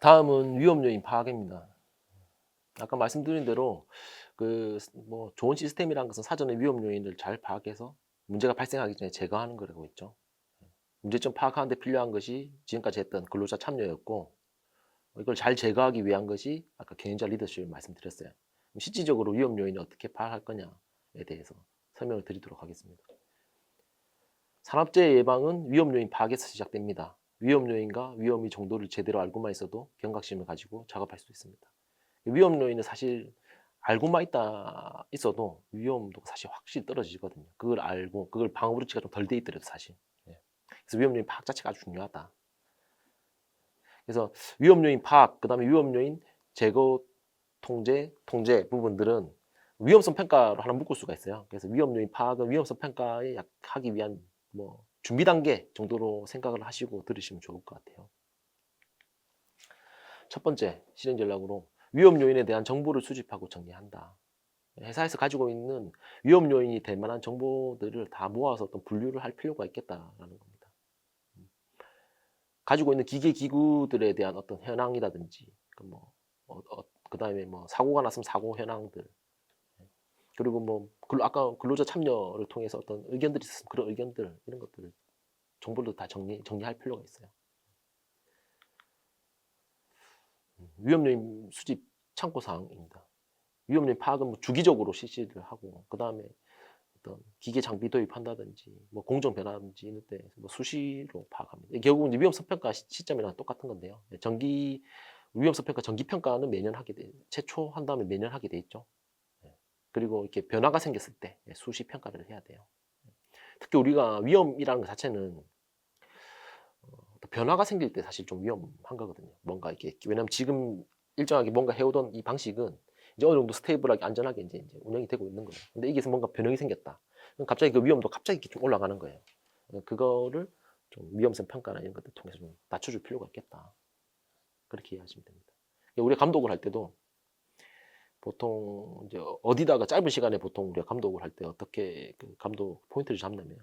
다음은 위험 요인 파악입니다. 아까 말씀드린 대로 뭐 좋은 시스템이라는 것은 사전에 위험 요인을 잘 파악해서 문제가 발생하기 전에 제거하는 거라고 했죠. 문제점 파악하는 데 필요한 것이 지금까지 했던 근로자 참여였고, 이걸 잘 제거하기 위한 것이 아까 경영자 리더십을 말씀드렸어요. 실질적으로 위험 요인을 어떻게 파악할 거냐에 대해서 설명을 드리도록 하겠습니다. 산업재해 예방은 위험 요인 파악에서 시작됩니다. 위험 요인과 위험의 정도를 제대로 알고만 있어도 경각심을 가지고 작업할 수 있습니다. 위험 요인은 사실 알고만 있어도 위험도가 사실 확실히 떨어지거든요. 그걸 알고 그걸 방어 조치가 좀 덜 돼 있더라도 사실. 예. 그래서 위험 요인 파악 자체가 아주 중요하다. 그래서 위험 요인 파악, 그다음에 위험 요인 제거, 통제 부분들은 위험성 평가로 하나 묶을 수가 있어요. 그래서 위험 요인 파악은 위험성 평가에 하기 위한 뭐 준비 단계 정도로 생각을 하시고 들으시면 좋을 것 같아요. 첫 번째 실행 전략으로 위험 요인에 대한 정보를 수집하고 정리한다. 회사에서 가지고 있는 위험 요인이 될 만한 정보들을 다 모아서 어떤 분류를 할 필요가 있겠다라는 겁니다. 가지고 있는 기계 기구들에 대한 어떤 현황이라든지 그다음에 뭐 사고가 났으면 사고 현황들, 그리고 뭐 아까 근로자 참여를 통해서 어떤 의견들이 있었으면 그런 의견들, 이런 것들을 정보를 다 정리할 필요가 있어요. 위험 요인 수집 참고 사항입니다. 위험 요인 파악은 뭐 주기적으로 실시를 하고, 그다음에 어떤 기계 장비 도입한다든지 뭐 공정 변화든지 이런 때 뭐 수시로 파악합니다. 결국은 이제 위험성 평가 시점이랑 똑같은 건데요. 위험성 평가 정기 평가는 매년 하게 돼, 최초 한 다음에 매년 하게 돼 있죠. 예. 그리고 이렇게 변화가 생겼을 때 수시 평가를 해야 돼요. 특히 우리가 위험이라는 것 자체는 변화가 생길 때 사실 좀 위험한 거거든요. 뭔가 이렇게, 왜냐면 지금 일정하게 뭔가 해오던 이 방식은 이제 어느 정도 스테이블하게 안전하게 이제 운영이 되고 있는 거예요. 근데 이게 뭔가 변형이 생겼다. 그럼 갑자기 그 위험도 갑자기 이렇게 좀 올라가는 거예요. 그거를 좀 위험성 평가나 이런 것들 통해서 좀 낮춰줄 필요가 있겠다. 그렇게 이해하시면 됩니다. 우리가 감독을 할 때도 보통 이제 어디다가 짧은 시간에 보통 우리가 감독을 할 때 어떻게 그 감독 포인트를 잡냐면,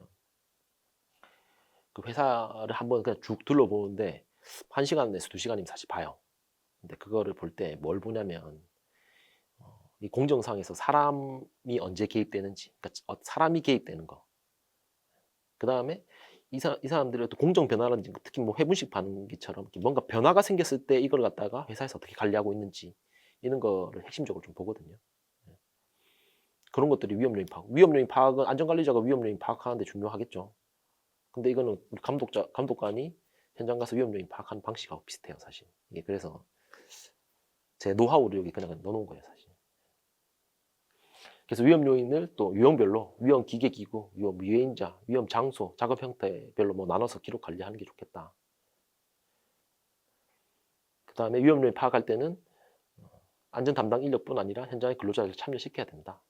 그 회사를 한번 그냥 쭉 둘러보는데 1시간에서 2시간이면 사실 봐요. 근데 그거를 볼 때 뭘 보냐면, 이 공정상에서 사람이 언제 개입되는지, 그러니까 사람이 개입되는 거. 그 다음에 이 사람들의 또 공정 변화라든지, 특히 뭐 회분식 반응기처럼 뭔가 변화가 생겼을 때 이걸 갖다가 회사에서 어떻게 관리하고 있는지, 이런 거를 핵심적으로 좀 보거든요. 예. 그런 것들이 위험 요인 파악. 위험 요인 파악은 안전관리자가 위험 요인 파악하는 데 중요하겠죠. 근데 이거는 우리 감독관이 현장 가서 위험 요인 파악하는 방식하고 비슷해요, 사실. 이게 그래서 제 노하우를 여기 그냥 넣어놓은 거예요, 사실. 그래서 위험 요인을 또 유형별로 위험 기계 기구, 위험 유해인자, 위험 장소, 작업 형태별로 뭐 나눠서 기록 관리하는 게 좋겠다. 그다음에 위험 요인 파악할 때는 안전 담당 인력뿐 아니라 현장의 근로자를 참여시켜야 된다.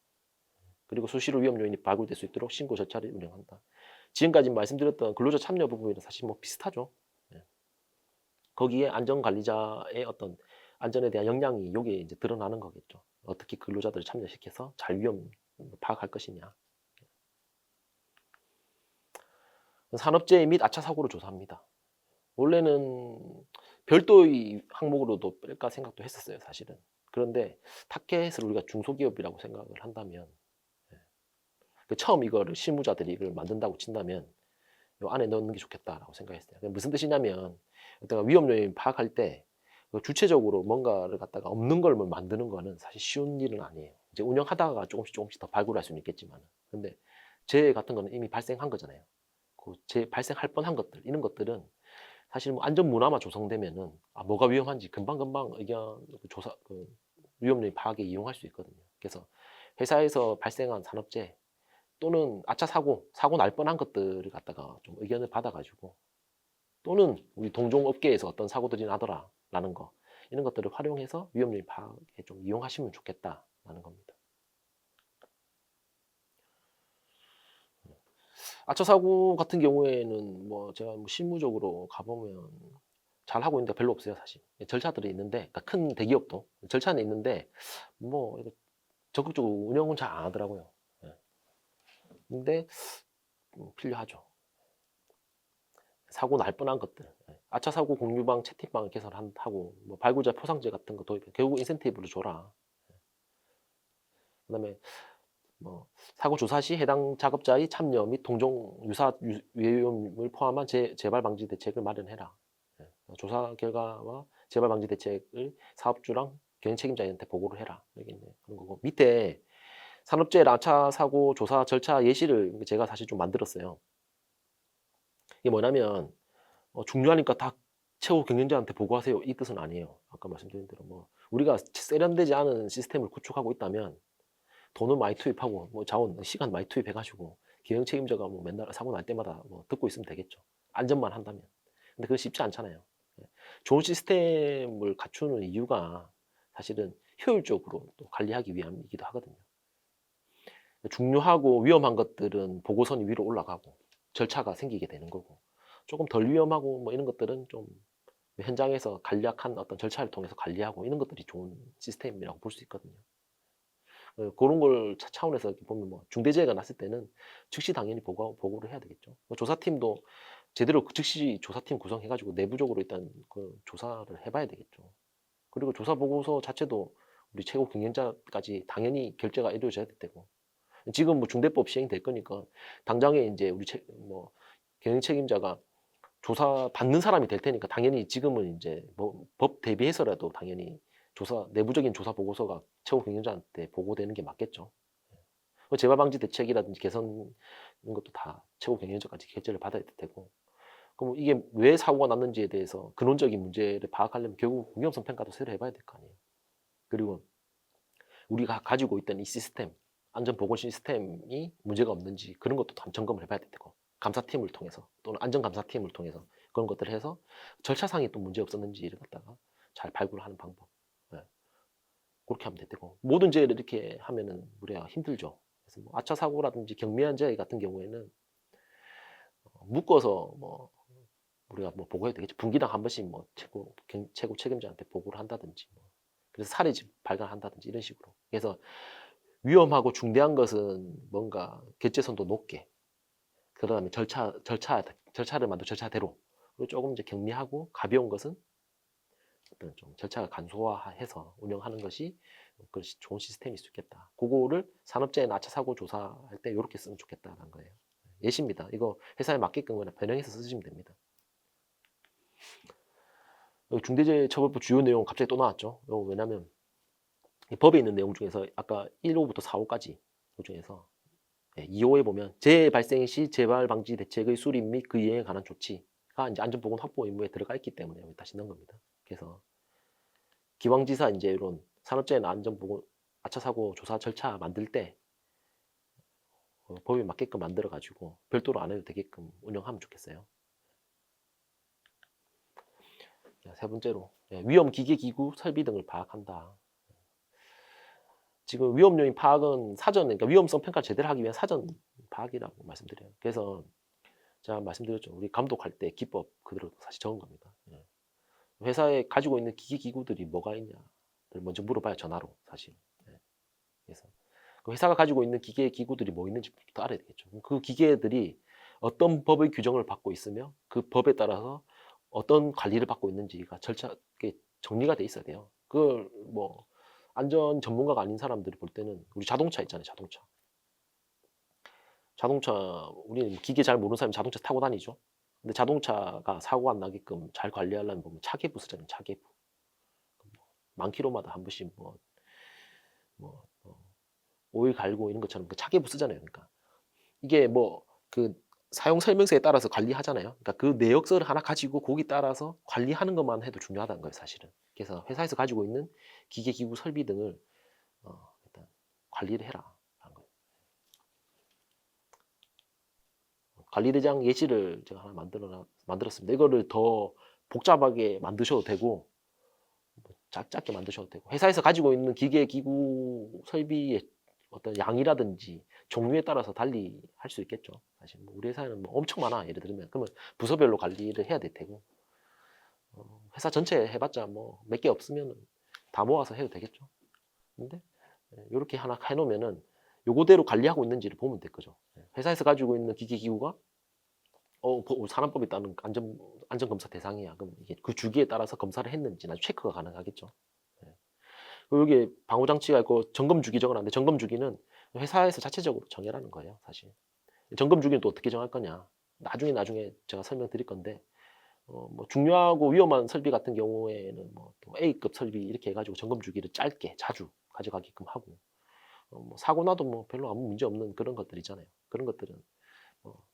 그리고 수시로 위험 요인이 발굴될 수 있도록 신고 절차를 운영한다. 지금까지 말씀드렸던 근로자 참여 부분이랑 사실 뭐 비슷하죠. 예. 거기에 안전관리자의 어떤 안전에 대한 역량이 여기에 이제 드러나는 거겠죠. 어떻게 근로자들을 참여시켜서 잘 위험 파악할 것이냐. 산업재해 및 아차 사고를 조사합니다. 원래는 별도의 항목으로도 뺄까 생각도 했었어요, 사실은. 그런데 타켓을 우리가 중소기업이라고 생각을 한다면, 예, 처음 이거를 실무자들이 이걸 만든다고 친다면 요 안에 넣는 게 좋겠다라고 생각했어요. 무슨 뜻이냐면, 어떤 위험 요인 파악할 때 주체적으로 뭔가를 갖다가 없는 걸 뭐 만드는 거는 사실 쉬운 일은 아니에요. 이제 운영하다가 조금씩 더 발굴할 수는 있겠지만, 근데 재해 같은 거는 이미 발생한 거잖아요. 발생할 뻔한 것들, 이런 것들은 사실 뭐 안전 문화만 조성되면은 뭐가 위험한지 금방금방 위험 요인 파악에 이용할 수 있거든요. 그래서 회사에서 발생한 산업재해 또는 아차 사고 날 뻔한 것들을 갖다가 좀 의견을 받아가지고, 또는 우리 동종업계에서 어떤 사고들이 나더라라는 거, 이런 것들을 활용해서 위험 요인 파악에 좀 이용하시면 좋겠다라는 겁니다. 아차 사고 같은 경우에는 뭐 제가 뭐 실무적으로 가보면 잘 하고 있는 데 별로 없어요, 사실. 절차들이 있는데, 그러니까 큰 대기업도 절차는 있는데 뭐 이거 적극적으로 운영은 잘 안 하더라고요. 예. 근데 필요하죠. 사고 날 뻔한 것들, 아차 사고 공유방 채팅방을 개설하고 뭐 발구자 포상제 같은 거 도입해 결국 인센티브를 줘라. 그다음에 뭐 사고 조사 시 해당 작업자의 참여 및 동종 유사 위험을 포함한 재발 방지 대책을 마련해라. 조사 결과와 재발 방지 대책을 사업주랑 경영 책임자한테 보고를 해라. 이게 이제 그런 거고 밑에 산업재해 아차 사고 조사 절차 예시를 제가 사실 좀 만들었어요. 이게 뭐냐면 중요하니까 다 최고 경영자한테 보고하세요 이 뜻은 아니에요. 아까 말씀드린 대로 뭐 우리가 세련되지 않은 시스템을 구축하고 있다면 돈을 많이 투입하고 뭐 자원, 시간 많이 투입해 가지고 경영 책임자가 뭐 맨날 사고 날 때마다 뭐 듣고 있으면 되겠죠. 안전만 한다면. 근데 그건 쉽지 않잖아요. 좋은 시스템을 갖추는 이유가 사실은 효율적으로 또 관리하기 위함이기도 하거든요. 중요하고 위험한 것들은 보고선이 위로 올라가고 절차가 생기게 되는 거고 조금 덜 위험하고 뭐 이런 것들은 좀 현장에서 간략한 어떤 절차를 통해서 관리하고 이런 것들이 좋은 시스템이라고 볼 수 있거든요. 그런 걸 차원에서 이렇게 보면 뭐 중대재해가 났을 때는 즉시 당연히 보고를 해야 되겠죠. 조사팀도 제대로 즉시 조사팀 구성해가지고 내부적으로 일단 그 조사를 해봐야 되겠죠. 그리고 조사 보고서 자체도 우리 최고 경영자까지 당연히 결재가 이루어져야 될 테고 지금 뭐 중대법 시행될 거니까 당장에 이제 우리 뭐 경영 책임자가 조사 받는 사람이 될 테니까 당연히 지금은 이제 뭐 법 대비해서라도 당연히 내부적인 조사 보고서가 최고 경영자한테 보고되는 게 맞겠죠. 재발 방지 대책이라든지 개선 이런 것도 다 최고 경영자까지 결재를 받아야 될 테고. 그럼 이게 왜 사고가 났는지에 대해서 근원적인 문제를 파악하려면 결국 위험성 평가도 새로 해봐야 될 거 아니에요. 그리고 우리가 가지고 있던 이 시스템, 안전보건 시스템이 문제가 없는지 그런 것도 점검을 해봐야 될 테고. 감사팀을 통해서 또는 안전감사팀을 통해서 그런 것들을 해서 절차상에 또 문제 없었는지를 갖다가 잘 발굴하는 방법. 네. 그렇게 하면 되고 모든 재해를 이렇게 하면은 우리가 힘들죠. 그래서 뭐 아차 사고라든지 경미한 재해 같은 경우에는 묶어서 뭐 우리가 뭐 보고해야 되겠죠. 분기당 한 번씩 뭐 최고 책임자한테 보고를 한다든지 뭐. 그래서 사례집 발간한다든지 이런 식으로. 그래서 위험하고 중대한 것은 뭔가 결재선도 높게 그다음에 절차를 만들 절차대로 그리고 조금 이제 경미하고 가벼운 것은 어떤 좀 절차가 간소화해서 운영하는 것이 좋은 시스템일 수 있겠다. 그거를 산업재해 아차 사고 조사할 때 이렇게 쓰면 좋겠다는 거예요. 예시입니다. 이거 회사에 맞게끔 그냥 변형해서 쓰시면 됩니다. 중대재해처벌법 주요 내용 갑자기 또 나왔죠. 왜냐하면 법에 있는 내용 중에서 아까 1호부터 4호까지 그 중에서 2호에 보면 재해 발생 시 재발 방지 대책의 수립 및 그 이행에 관한 조치가 이제 안전보건 확보 의무에 들어가 있기 때문에 다시 넣은 겁니다. 그래서 기왕지사 이제 이런 산업재해나 안전보건 아차 사고 조사 절차 만들 때 법에 맞게끔 만들어 가지고 별도로 안 해도 되게끔 운영하면 좋겠어요. 세 번째로 위험 기계 기구 설비 등을 파악한다. 지금 위험 요인 파악은 사전, 그러니까 위험성 평가를 제대로 하기 위한 사전 파악이라고 말씀드려요. 그래서 제가 말씀드렸죠. 우리 감독할 때 기법 그대로 사실 적은 겁니다. 회사에 가지고 있는 기계 기구들이 뭐가 있냐를 먼저 물어봐야 전화로 사실. 그래서 그 회사가 가지고 있는 기계 기구들이 뭐 있는지부터 알아야 되겠죠. 그 기계들이 어떤 법의 규정을 받고 있으며 그 법에 따라서 어떤 관리를 받고 있는지가 정리가 돼 있어야 돼요. 그걸 뭐 안전 전문가가 아닌 사람들이 볼 때는 우리 자동차 있잖아요, 자동차 우리는 기계 잘 모르는 사람이 자동차 타고 다니죠. 근데 자동차가 사고 안 나게끔 잘 관리하려면 보면 차계부 쓰잖아요, 차계부. 만 킬로마다 한 번씩 뭐 오일 갈고 이런 것처럼 그 차계부 쓰잖아요. 그러니까 이게 뭐 그 사용 설명서에 따라서 관리하잖아요. 그러니까 그 내역서를 하나 가지고 거기 따라서 관리하는 것만 해도 중요하다는 거예요, 사실은. 그래서 회사에서 가지고 있는 기계, 기구, 설비 등을 일단 관리를 해라. 라는 거예요. 관리대장 예시를 제가 하나 만들었습니다. 이거를 더 복잡하게 만드셔도 되고 작게 만드셔도 되고 회사에서 가지고 있는 기계, 기구, 설비의 어떤 양이라든지 종류에 따라서 달리 할 수 있겠죠. 사실 뭐 우리 회사는 뭐 엄청 많아. 예를 들면 그러면 부서별로 관리를 해야 될 테고 회사 전체 해봤자 뭐 몇 개 없으면 다 모아서 해도 되겠죠. 근데 이렇게 하나 해놓으면은 요거대로 관리하고 있는지를 보면 될 거죠. 회사에서 가지고 있는 기계 기구가 산업법에 따른 안전검사 대상이야. 그럼 이게 그 주기에 따라서 검사를 했는지 나중에 체크가 가능하겠죠. 예. 그리고 여기에 방호장치가 있고 점검 주기 적어놨는데 점검 주기는 회사에서 자체적으로 정해라는 거예요, 사실. 점검 주기는 또 어떻게 정할 거냐. 나중에 제가 설명드릴 건데, 뭐 중요하고 위험한 설비 같은 경우에는 또 A급 설비 이렇게 해가지고 점검 주기를 짧게 자주 가져가게끔 하고, 뭐 사고 나도 뭐 별로 아무 문제 없는 그런 것들 있잖아요. 그런 것들은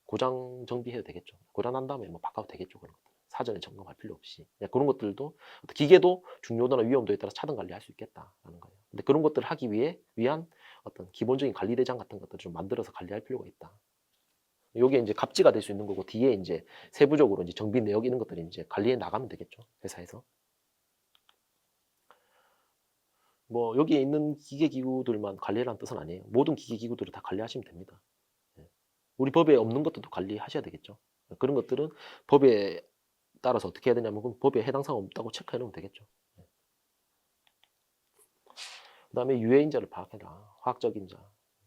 고장 정비해도 되겠죠. 고장 난 다음에 뭐 바꿔도 되겠죠. 그런 것들. 사전에 점검할 필요 없이. 그런 것들도 기계도 중요도나 위험도에 따라 차등 관리할 수 있겠다라는 거예요. 근데 그런 것들을 하기 위한 어떤 기본적인 관리 대장 같은 것들을 좀 만들어서 관리할 필요가 있다. 요게 이제 갑지가 될 수 있는 거고, 뒤에 이제 세부적으로 이제 정비 내역 이런 것들이 이제 관리해 나가면 되겠죠. 회사에서. 뭐 여기에 있는 기계 기구들만 관리라는 뜻은 아니에요. 모든 기계 기구들을 다 관리하시면 됩니다. 예. 우리 법에 없는 것들도 관리하셔야 되겠죠. 그런 것들은 법에 따라서 어떻게 해야 되냐면 법에 해당 사항 없다고 체크해 놓으면 되겠죠. 그다음에 유해 인자를 파악해라. 화학적 인자,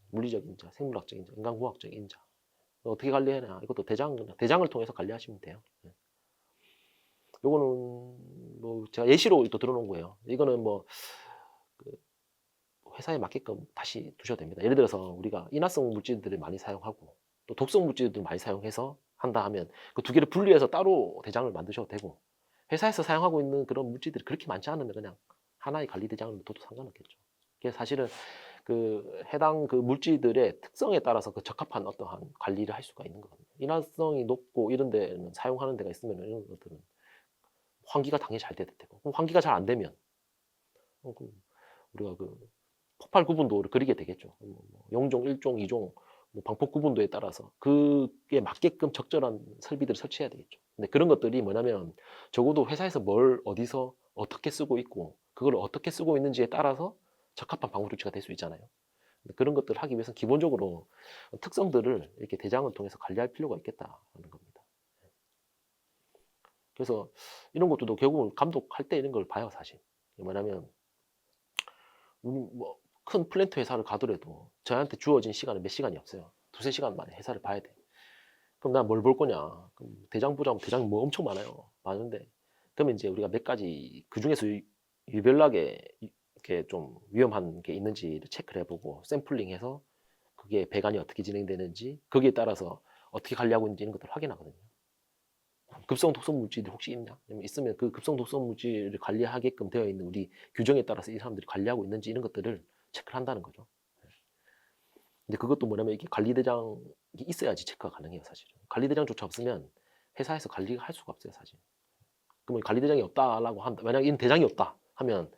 물리적 인자, 생물학적 인자, 인간공학적 인자. 어떻게 관리해야 이것도 대장을 통해서 관리하시면 돼요. 요거는 뭐 제가 예시로 또 들어놓은 거예요. 이거는 뭐 그 회사에 맞게끔 다시 두셔도 됩니다. 예를 들어서 우리가 인화성 물질들을 많이 사용하고 또 독성 물질들을 많이 사용해서 한다 하면 그 두 개를 분리해서 따로 대장을 만드셔도 되고, 회사에서 사용하고 있는 그런 물질들이 그렇게 많지 않으면 그냥 하나의 관리 대장을 둬도 상관없겠죠. 그래서 사실은 그 해당 그 물질들의 특성에 따라서 그 적합한 어떠한 관리를 할 수가 있는 거거든요. 인화성이 높고 이런 데는 사용하는 데가 있으면 이런 것들은 환기가 당연히 잘 돼야 되고, 그럼 환기가 잘 안 되면 그럼 우리가 그 폭발 구분도를 그리게 되겠죠. 영종, 1종, 2종, 방폭 구분도에 따라서 그게 맞게끔 적절한 설비들을 설치해야 되겠죠. 근데 그런 것들이 뭐냐면 적어도 회사에서 뭘 어디서 어떻게 쓰고 있고 그걸 어떻게 쓰고 있는지에 따라서 적합한 방호 조치가 될 수 있잖아요. 근데 그런 것들을 하기 위해서는 기본적으로 특성들을 이렇게 대장을 통해서 관리할 필요가 있겠다는 겁니다. 그래서 이런 것도 결국은 감독할 때 이런 걸 봐요, 사실. 뭐냐면 뭐 큰 플랜트 회사를 가더라도 저한테 주어진 시간은 몇 시간이 없어요. 두세 시간 만에 회사를 봐야 돼. 그럼 난 뭘 볼 거냐? 그럼 대장 보자면 대장이 뭐 엄청 많아요. 많은데 그러면 이제 우리가 몇 가지 그 중에서 유별나게 이렇게 좀 위험한 게 있는지를 체크를 해보고 샘플링해서 그게 배관이 어떻게 진행되는지 거기에 따라서 어떻게 관리하고 있는지 이런 것들을 확인하거든요. 급성 독성 물질이 혹시 있냐? 있으면 그 급성 독성 물질을 관리하게끔 되어 있는 우리 규정에 따라서 이 사람들이 관리하고 있는지 이런 것들을 체크를 한다는 거죠. 근데 그것도 뭐냐면 이게 관리대장이 있어야지 체크가 가능해요, 사실은. 관리대장조차 없으면 회사에서 관리를 할 수가 없어요, 사실. 그러면 관리대장이 없다라고 한다. 만약 이런 대장이 없다 하면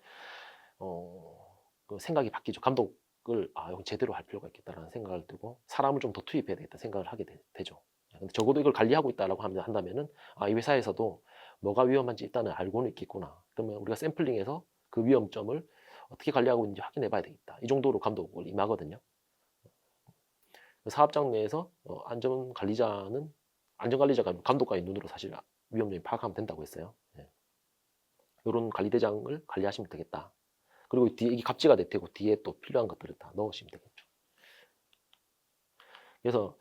그 생각이 바뀌죠. 감독을 이건 제대로 할 필요가 있겠다라는 생각을 들고 사람을 좀 더 투입해야 되겠다 생각을 하게 되죠. 근데 적어도 이걸 관리하고 있다라고 한다면은 이 회사에서도 뭐가 위험한지 일단은 알고는 있겠구나. 그러면 우리가 샘플링해서 그 위험점을 어떻게 관리하고 있는지 확인해 봐야 되겠다. 이 정도로 감독을 임하거든요. 사업장 내에서 안전관리자가 감독관의 눈으로 사실 위험률 파악하면 된다고 했어요. 이런 관리대장을 관리하시면 되겠다. 그리고 뒤에 이게 갑지가 될 테고 뒤에 또 필요한 것들을 다 넣으시면 되겠죠. 그래서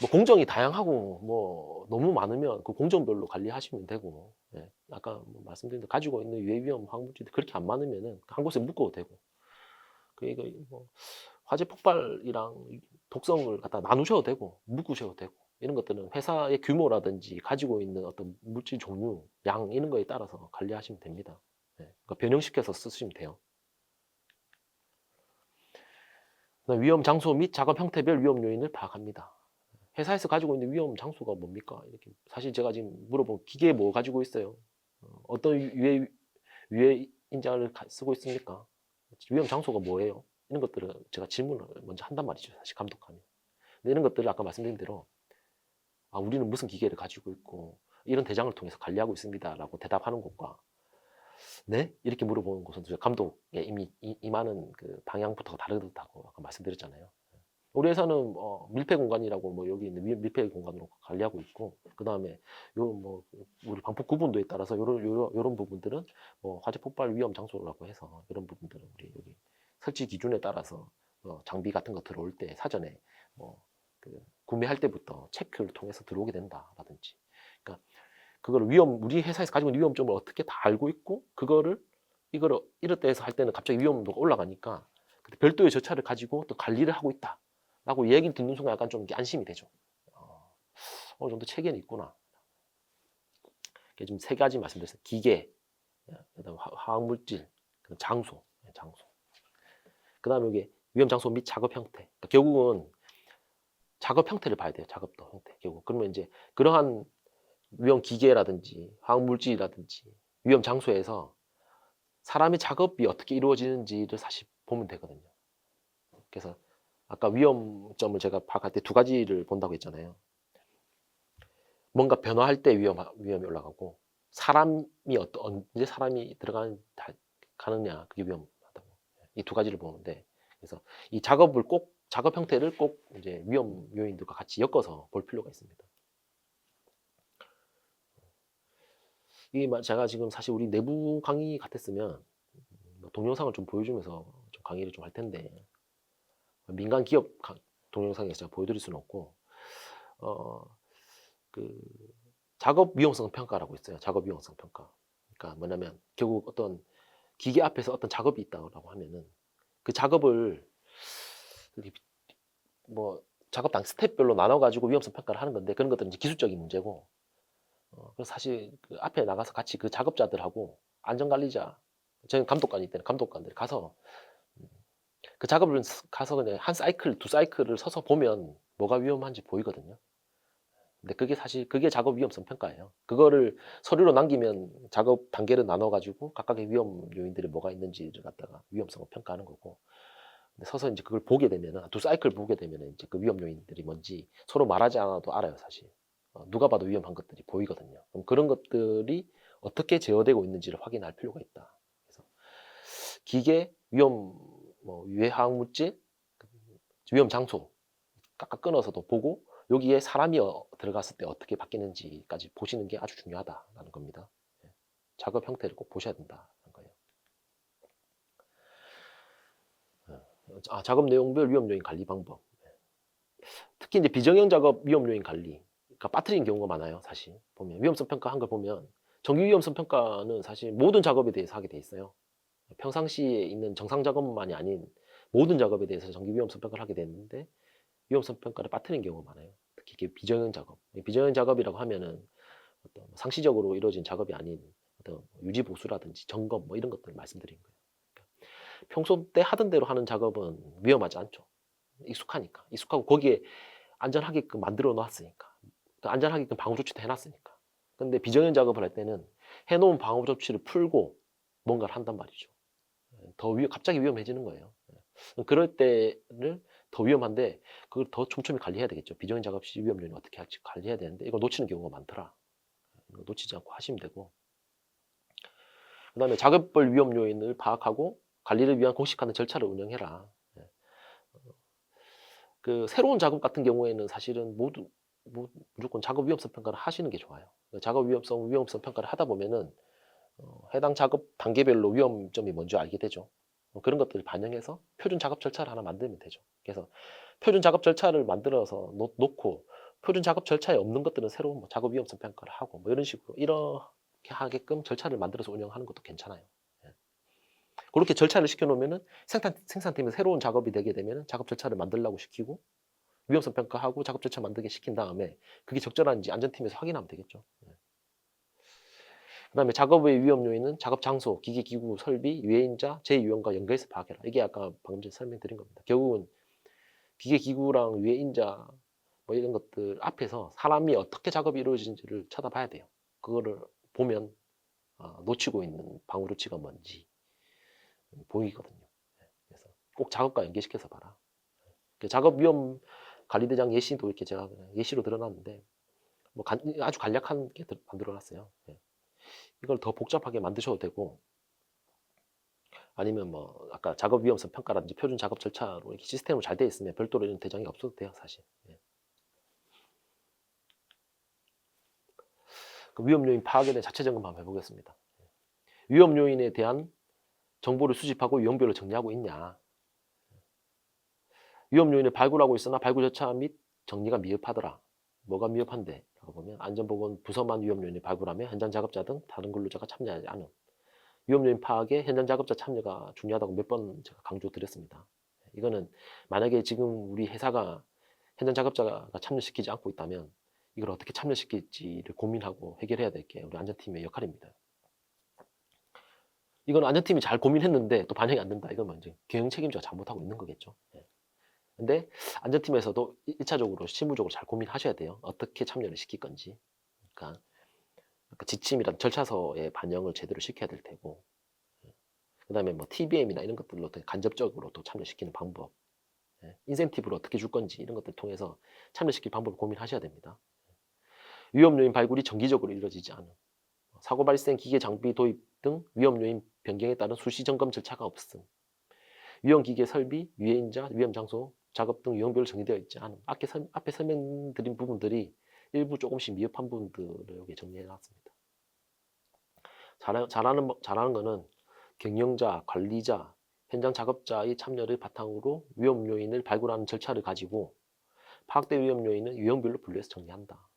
뭐 공정이 다양하고 뭐 너무 많으면 그 공정별로 관리하시면 되고, 아까 말씀드린 대로 가지고 있는 유해 위험 화학물질이 그렇게 안 많으면은 한 곳에 묶어도 되고, 그러니까 뭐 화재 폭발이랑 독성을 갖다 나누셔도 되고 묶으셔도 되고 이런 것들은 회사의 규모라든지 가지고 있는 어떤 물질 종류, 양 이런 거에 따라서 관리하시면 됩니다. 그러니까 변형시켜서 쓰시면 돼요. 위험 장소 및 작업 형태별 위험 요인을 파악합니다. 회사에서 가지고 있는 위험 장소가 뭡니까? 이렇게 사실 제가 지금 물어본 기계에 뭐 가지고 있어요? 어떤 유해 인자를 쓰고 있습니까? 위험 장소가 뭐예요? 이런 것들을 제가 질문을 먼저 한단 말이죠. 사실 감독하면. 근데 이런 것들을 아까 말씀드린 대로 우리는 무슨 기계를 가지고 있고 이런 대장을 통해서 관리하고 있습니다라고 대답하는 것과 네? 이렇게 물어보는 것은 감독에 이미 임하는 그 방향부터가 다르다고 아까 말씀드렸잖아요. 우리 회사는 밀폐 공간이라고 뭐 여기 있는 밀폐 공간으로 관리하고 있고, 그 다음에 뭐 우리 방폭 구분도에 따라서 요런 부분들은 뭐 화재 폭발 위험 장소라고 해서 이런 부분들은 우리 여기 설치 기준에 따라서 장비 같은 거 들어올 때 사전에 뭐 구매할 때부터 체크를 통해서 들어오게 된다라든지, 그러니까 그거를 우리 회사에서 가지고 있는 위험점을 어떻게 다 알고 있고, 이거를 이럴 때에서 할 때는 갑자기 위험도가 올라가니까 별도의 절차를 가지고 또 관리를 하고 있다라고 얘기를 듣는 순간 약간 좀 안심이 되죠. 어느 정도 체계는 있구나. 지금 세 가지 말씀드렸어요. 기계, 그다음 화학물질, 그다음 장소. 그다음에 이게 위험 장소 및 작업 형태. 그러니까 결국은 작업 형태를 봐야 돼요. 작업도 형태. 결국 그러면 이제 그러한 위험 기계라든지 화학물질이라든지 위험 장소에서 사람의 작업이 어떻게 이루어지는지를 사실 보면 되거든요. 그래서 아까 위험점을 제가 파악할 때 두 가지를 본다고 했잖아요. 뭔가 변화할 때 위험이 올라가고, 언제 사람이 가느냐, 그게 위험하다고. 이 두 가지를 보는데, 그래서 이 작업 형태를 꼭 이제 위험 요인들과 같이 엮어서 볼 필요가 있습니다. 이게 제가 지금 사실 우리 내부 강의 같았으면 동영상을 좀 보여주면서 좀 강의를 좀 할 텐데, 민간 기업 동영상에서 제가 보여드릴 수는 없고, 그 작업 위험성 평가라고 있어요. 작업 위험성 평가. 그러니까 뭐냐면 결국 어떤 기계 앞에서 어떤 작업이 있다고 하면은 그 작업을 뭐 작업 당 스텝별로 나눠 가지고 위험성 평가를 하는 건데, 그런 것들은 이제 기술적인 문제고, 그래서 사실 그 앞에 나가서 같이 그 작업자들하고 안전관리자, 저는 감독관이 때는 감독관들이 가서 그 작업을 가서 그냥 한 사이클, 두 사이클을 서서 보면 뭐가 위험한지 보이거든요. 근데 그게 작업 위험성 평가예요. 그거를 서류로 남기면 작업 단계를 나눠 가지고 각각의 위험 요인들이 뭐가 있는지를 갖다가 위험성을 평가하는 거고, 근데 서서 이제 그걸 보게 되면은, 두 사이클 보게 되면은 이제 그 위험 요인들이 뭔지 서로 말하지 않아도 알아요, 사실. 누가 봐도 위험한 것들이 보이거든요. 그럼 그런 것들이 어떻게 제어되고 있는지를 확인할 필요가 있다. 그래서 기계, 유해화학 물질, 위험 장소 깎아 끊어서도 보고, 여기에 사람이 들어갔을 때 어떻게 바뀌는지까지 보시는 게 아주 중요하다는 겁니다. 작업 형태를 꼭 보셔야 된다는 거예요. 작업 내용별 위험 요인 관리 방법. 특히 이제 비정형 작업 위험 요인 관리, 그러니까 빠뜨린 경우가 많아요. 사실 보면 위험성 평가 한 걸 보면, 정기 위험성 평가는 사실 모든 작업에 대해서 하게 돼 있어요. 평상시에 있는 정상 작업만이 아닌 모든 작업에 대해서 정기 위험성 평가를 하게 되는데, 위험성 평가를 빠뜨린 경우가 많아요. 특히 이게 비정형 작업. 비정형 작업이라고 하면은 어떤 상시적으로 이루어진 작업이 아닌 어떤 유지 보수라든지 점검 이런 것들을 말씀드린 거예요. 그러니까 평소 때 하던 대로 하는 작업은 위험하지 않죠. 익숙하고 거기에 안전하게끔 만들어 놨으니까. 안전하게끔 방어 조치도 해놨으니까. 근데 비정형 작업을 할 때는 해놓은 방어 조치를 풀고 뭔가를 한단 말이죠. 갑자기 위험해지는 거예요. 그럴 때를 더 위험한데, 그걸 더 촘촘히 관리해야 되겠죠. 비정형 작업 시 위험 요인 어떻게 할지 관리해야 되는데, 이거 놓치는 경우가 많더라. 이거 놓치지 않고 하시면 되고, 그다음에 작업별 위험 요인을 파악하고 관리를 위한 공식화된 절차를 운영해라. 그 새로운 작업 같은 경우에는 사실은 무조건 작업 위험성 평가를 하시는 게 좋아요. 작업 위험성 평가를 하다 보면은 해당 작업 단계별로 위험점이 뭔지 알게 되죠. 그런 것들을 반영해서 표준 작업 절차를 하나 만들면 되죠. 그래서 표준 작업 절차를 만들어서 놓고, 표준 작업 절차에 없는 것들은 새로운 작업 위험성 평가를 하고 이런 식으로 이렇게 하게끔 절차를 만들어서 운영하는 것도 괜찮아요. 예. 그렇게 절차를 시켜놓으면은 생산팀은 새로운 작업이 되게 되면은 작업 절차를 만들라고 시키고, 위험성 평가하고 작업 절차 만들게 시킨 다음에 그게 적절한지 안전팀에서 확인하면 되겠죠. 예. 그다음에 작업의 위험 요인은 작업 장소, 기계, 기구, 설비, 유해인자, 제 유형과 연결해서 파악해라. 이게 아까 방금 전에 설명드린 겁니다. 결국은 기계, 기구랑 유해인자 이런 것들 앞에서 사람이 어떻게 작업이 이루어지는지를 쳐다봐야 돼요. 그거를 보면 놓치고 있는 방어 조치가 뭔지 보이거든요. 그래서 꼭 작업과 연계시켜서 봐라. 작업 위험 관리대장 예시도 이렇게 제가 예시로 드러놨는데, 아주 간략한 게 만들어놨어요. 이걸 더 복잡하게 만드셔도 되고, 아니면 아까 작업 위험성 평가라든지 표준 작업 절차로 이렇게 시스템으로 잘 되어 있으면 별도로 이런 대장이 없어도 돼요, 사실. 그 위험 요인 파악에 대한 자체 점검 한번 해보겠습니다. 위험 요인에 대한 정보를 수집하고 유형별로 정리하고 있냐. 위험 요인을 발굴하고 있으나 발굴 절차 및 정리가 미흡하더라. 뭐가 미흡한데? 라고 보면 안전보건 부서만 위험 요인을 발굴하며 현장 작업자 등 다른 근로자가 참여하지 않은 위험 요인 파악에 현장 작업자 참여가 중요하다고 몇 번 제가 강조드렸습니다. 이거는 만약에 지금 우리 회사가 현장 작업자가 참여시키지 않고 있다면 이걸 어떻게 참여시킬지를 고민하고 해결해야 될 게 우리 안전팀의 역할입니다. 이건 안전팀이 잘 고민했는데 또 반영이 안 된다. 이건 이제 경영 책임자가 잘못하고 있는 거겠죠. 근데 안전팀에서도 1차적으로 실무적으로 잘 고민하셔야 돼요. 어떻게 참여를 시킬 건지. 그러니까 지침이란 절차서의 반영을 제대로 시켜야 될 테고, 그 다음에 뭐 TBM이나 이런 것들로 간접적으로 또 참여시키는 방법, 인센티브를 어떻게 줄 건지 이런 것들 통해서 참여시킬 방법을 고민하셔야 됩니다. 위험 요인 발굴이 정기적으로 이루어지지 않은, 사고 발생 기계 장비 도입 등 위험 요인 변경에 따른 수시 점검 절차가 없음, 위험 기계 설비, 위해인자, 위험 장소, 작업 등 유형별로 정리되어 있지 않은, 앞에 설명드린 부분들이 일부 조금씩 미흡한 부분들을 여기 정리해 놨습니다. 잘하는 거는 경영자, 관리자, 현장 작업자의 참여를 바탕으로 위험 요인을 발굴하는 절차를 가지고 파악된 위험 요인은 유형별로 분류해서 정리한다.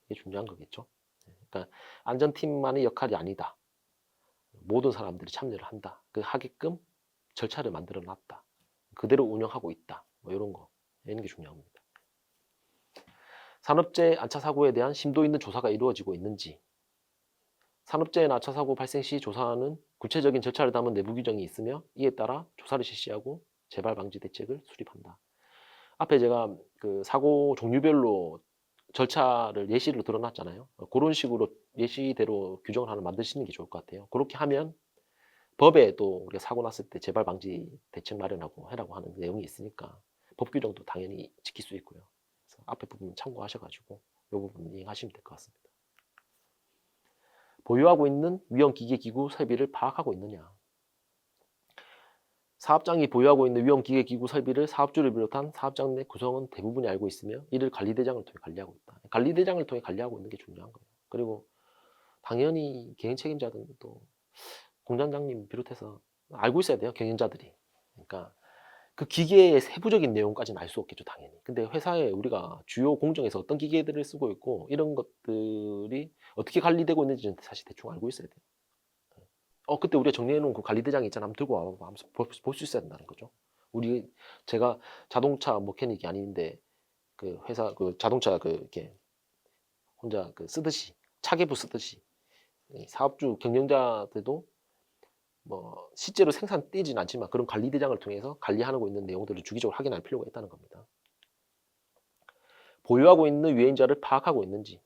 이게 중요한 거겠죠. 그러니까 안전팀만의 역할이 아니다. 모든 사람들이 참여를 한다. 그 하게끔 절차를 만들어 놨다. 그대로 운영하고 있다. 뭐 이런 거. 이런 게 중요합니다. 산업재해 안차 사고에 대한 심도 있는 조사가 이루어지고 있는지, 산업재해 안차 사고 발생 시 조사하는 구체적인 절차를 담은 내부 규정이 있으며 이에 따라 조사를 실시하고 재발 방지 대책을 수립한다. 앞에 제가 그 사고 종류별로 절차를 예시를 들어놨잖아요. 그런 식으로 예시대로 규정을 하나 만드시는 게 좋을 것 같아요. 그렇게 하면 법에 또 우리가 사고 났을 때 재발 방지 대책 마련하고 해라고 하는 내용이 있으니까 법 규정도 당연히 지킬 수 있고요. 그래서 앞에 부분 참고하셔가지고 이 부분 이해하시면 될 것 같습니다. 보유하고 있는 위험 기계 기구 설비를 파악하고 있느냐. 사업장이 보유하고 있는 위험 기계 기구 설비를 사업주를 비롯한 사업장 내 구성원 대부분이 알고 있으며 이를 관리대장을 통해 관리하고 있다. 관리대장을 통해 관리하고 있는 게 중요한 거예요. 그리고 당연히 경영 책임자들도 공장장님 비롯해서 알고 있어야 돼요. 경영자들이. 그러니까 그 기계의 세부적인 내용까지는 알 수 없겠죠, 당연히. 근데 회사에 우리가 주요 공정에서 어떤 기계들을 쓰고 있고 이런 것들이 어떻게 관리되고 있는지는 사실 대충 알고 있어야 돼요. 그때 우리가 정리해놓은 그 관리대장 있잖아. 한번 들고 와봐. 하면서 볼 수 있어야 된다는 거죠. 제가 자동차 머케닉이 아닌데 그 회사 그 자동차 그 이렇게 혼자 그 쓰듯이 차계부 쓰듯이 사업주 경영자들도 뭐 실제로 생산 떼지는 않지만 그런 관리대장을 통해서 관리하고 있는 내용들을 주기적으로 확인할 필요가 있다는 겁니다. 보유하고 있는 위해인자를 파악하고 있는지,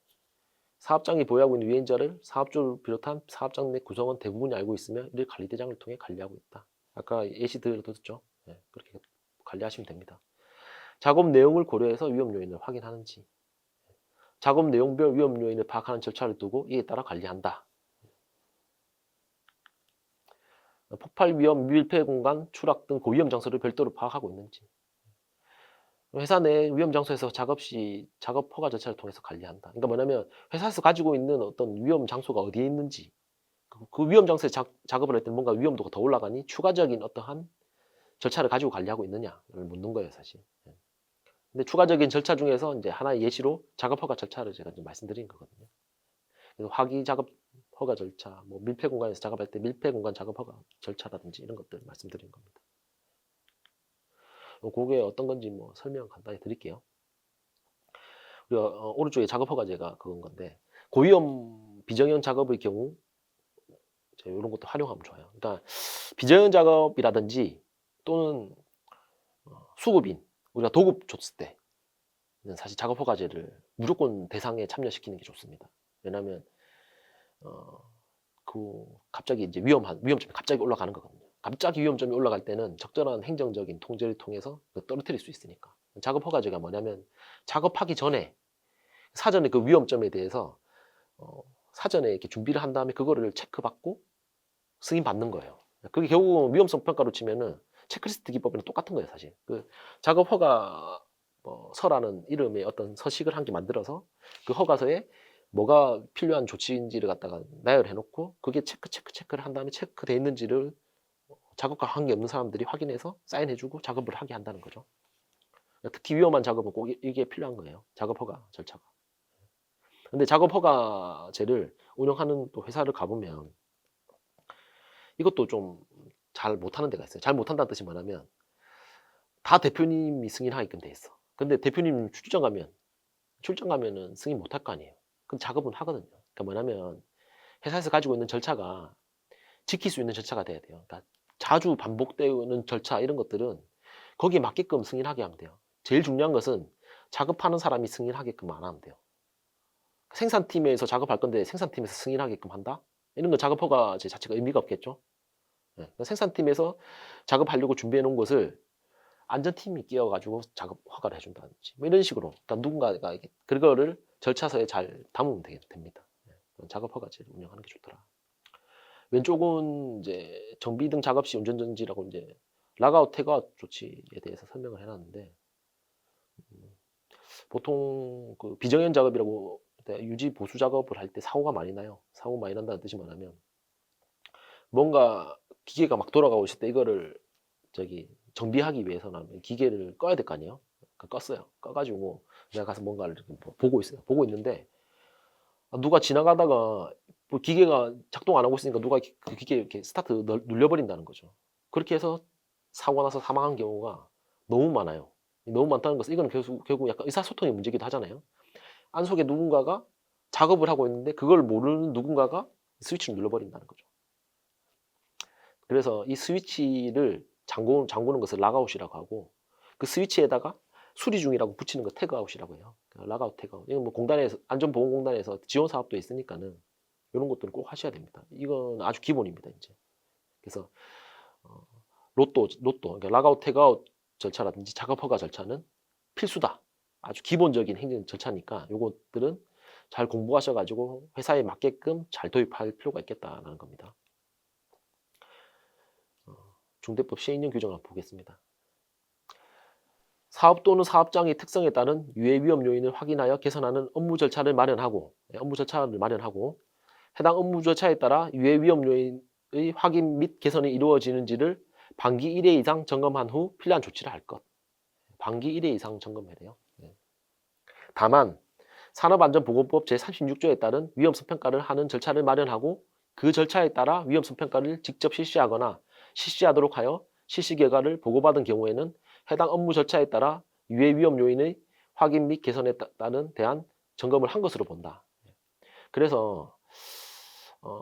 사업장이 보유하고 있는 위해인자를 사업주를 비롯한 사업장 내 구성원 대부분이 알고 있으며 이를 관리대장을 통해 관리하고 있다. 아까 예시 들었죠? 네, 그렇게 관리하시면 됩니다. 작업 내용을 고려해서 위험 요인을 확인하는지, 작업 내용별 위험 요인을 파악하는 절차를 두고 이에 따라 관리한다. 폭발 위험, 밀폐 공간, 추락 등 고위험 장소를 별도로 파악하고 있는지, 회사 내 위험 장소에서 작업 시 작업 허가 절차를 통해서 관리한다. 그러니까 뭐냐면 회사에서 가지고 있는 어떤 위험 장소가 어디에 있는지, 그 위험 장소에 작업을 할 때 뭔가 위험도가 더 올라가니 추가적인 어떠한 절차를 가지고 관리하고 있느냐를 묻는 거예요, 사실. 근데 추가적인 절차 중에서 이제 하나의 예시로 작업 허가 절차를 제가 이제 말씀드린 거거든요. 그래서 화기 작업 허가 절차, 뭐 밀폐 공간에서 작업할 때 밀폐 공간 작업 허가 절차라든지 이런 것들 말씀드린 겁니다. 그게 어떤 건지 뭐 설명 간단히 드릴게요. 우리가 오른쪽에 작업 허가제가 그건 건데 고위험 비정형 작업의 경우 이런 것도 활용하면 좋아요. 그러니까 비정형 작업이라든지 또는 수급인 우리가 도급 줬을 때 사실 작업 허가제를 무조건 대상에 참여시키는 게 좋습니다. 왜냐하면 갑자기 이제 위험점이 갑자기 올라가는 거거든요. 갑자기 위험점이 올라갈 때는 적절한 행정적인 통제를 통해서 떨어뜨릴 수 있으니까. 작업 허가제가 뭐냐면 작업하기 전에 사전에 그 위험점에 대해서 사전에 이렇게 준비를 한 다음에 그거를 체크받고 승인 받는 거예요. 그게 결국 위험성 평가로 치면은 체크리스트 기법이랑 똑같은 거예요, 사실. 그 작업 허가 서라는 이름의 어떤 서식을 한 개 만들어서 그 허가서에 뭐가 필요한 조치인지를 갖다가 나열해 놓고 그게 체크를 한 다음에 체크돼 있는지를 작업과 관계 없는 사람들이 확인해서 사인해주고 작업을 하게 한다는 거죠. 특히 위험한 작업은 꼭 이게 필요한 거예요. 작업 허가 절차가. 근데 작업 허가제를 운영하는 또 회사를 가보면 이것도 좀 잘 못하는 데가 있어요. 잘 못한다는 뜻이 뭐냐면 다 대표님이 승인하게끔 돼 있어. 근데 대표님 출장 가면은 승인 못할 거 아니에요. 그럼 작업은 하거든요. 그러니까 뭐냐면 회사에서 가지고 있는 절차가 지킬 수 있는 절차가 돼야 돼요. 그러니까 자주 반복되는 절차 이런 것들은 거기에 맞게끔 승인하게 하면 돼요. 제일 중요한 것은 작업하는 사람이 승인하게끔 안 하면 돼요. 생산팀에서 작업할 건데 생산팀에서 승인하게끔 한다? 이런 건 작업 허가제 자체가 의미가 없겠죠. 네. 생산팀에서 작업하려고 준비해 놓은 것을 안전팀이 끼어가지고 작업 허가를 해준다든지 뭐 이런 식으로, 그러니까 누군가가 그거를 절차서에 잘 담으면 됩니다. 네. 작업 허가제를 운영하는 게 좋더라. 왼쪽은 이제 정비 등 작업 시 운전 정지라고 이제 락아웃 태그아웃 조치에 대해서 설명을 해놨는데, 보통 그 비정형 작업이라고 유지 보수 작업을 할 때 사고가 많이 나요. 사고 많이 난다는 뜻이 뭐냐면 뭔가 기계가 막 돌아가고 있을 때 이거를 정비하기 위해서는 기계를 꺼야 될 거 아니에요. 껐어요. 꺼가지고 내가 가서 뭔가를 보고 있어요. 보고 있는데 누가 지나가다가 뭐 기계가 작동 안 하고 있으니까 누가 그 기계 이렇게 스타트 눌려버린다는 거죠. 그렇게 해서 사고 나서 사망한 경우가 너무 많아요. 너무 많다는 것은 이거는 결국 약간 의사소통의 문제기도 하잖아요. 안 속에 누군가가 작업을 하고 있는데 그걸 모르는 누군가가 스위치를 눌러버린다는 거죠. 그래서 이 스위치를 잠그는 것을 락아웃이라고 하고, 그 스위치에다가 수리 중이라고 붙이는 거 태그아웃이라고 해요. 락아웃 태그아웃. 이건 뭐 공단에서, 안전보건공단에서 지원 사업도 있으니까는 이런 것들은 꼭 하셔야 됩니다. 이건 아주 기본입니다, 이제. 그래서 로또, 그러니까 락아웃 태그아웃 절차라든지 작업 허가 절차는 필수다. 아주 기본적인 행정 절차니까 요것들은 잘 공부하셔가지고 회사에 맞게끔 잘 도입할 필요가 있겠다라는 겁니다. 중대법 시행령 규정을 보겠습니다. 사업 또는 사업장의 특성에 따른 유해 위험 요인을 확인하여 개선하는 업무 절차를 마련하고, 해당 업무 절차에 따라 유해 위험 요인의 확인 및 개선이 이루어지는지를 반기 1회 이상 점검한 후 필요한 조치를 할 것. 반기 1회 이상 점검해야 돼요. 다만 산업안전보건법 제36조에 따른 위험성 평가를 하는 절차를 마련하고 그 절차에 따라 위험성 평가를 직접 실시하거나 실시하도록 하여 실시 결과를 보고받은 경우에는 해당 업무 절차에 따라 유해 위험 요인의 확인 및 개선에 대한 점검을 한 것으로 본다. 그래서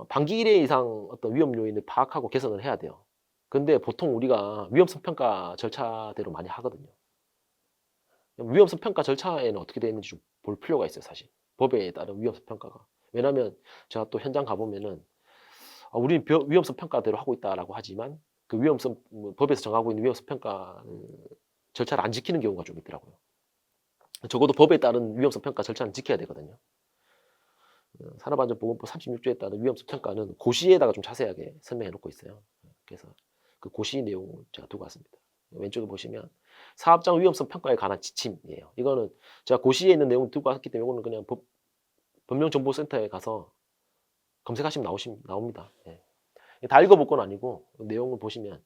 반기 1회 이상 어떤 위험 요인을 파악하고 개선을 해야 돼요. 근데 보통 우리가 위험성 평가 절차대로 많이 하거든요. 위험성 평가 절차에는 어떻게 되어 있는지 좀 볼 필요가 있어요, 사실. 법에 따른 위험성 평가가. 왜냐하면 제가 또 현장 가보면은 우리는 위험성 평가대로 하고 있다라고 하지만 그 법에서 정하고 있는 위험성 평가 절차를 안 지키는 경우가 좀 있더라고요. 적어도 법에 따른 위험성 평가 절차는 지켜야 되거든요. 산업안전보건법 36조에 따른 위험성 평가는 고시에다가 좀 자세하게 설명해 놓고 있어요. 그래서 그 고시 내용을 제가 두고 왔습니다. 왼쪽에 보시면 사업장 위험성 평가에 관한 지침이에요. 이거는 제가 고시에 있는 내용을 두고 왔기 때문에 이거는 그냥 법령정보센터에 가서 검색하시면 나옵니다. 예. 다 읽어볼 건 아니고 내용을 보시면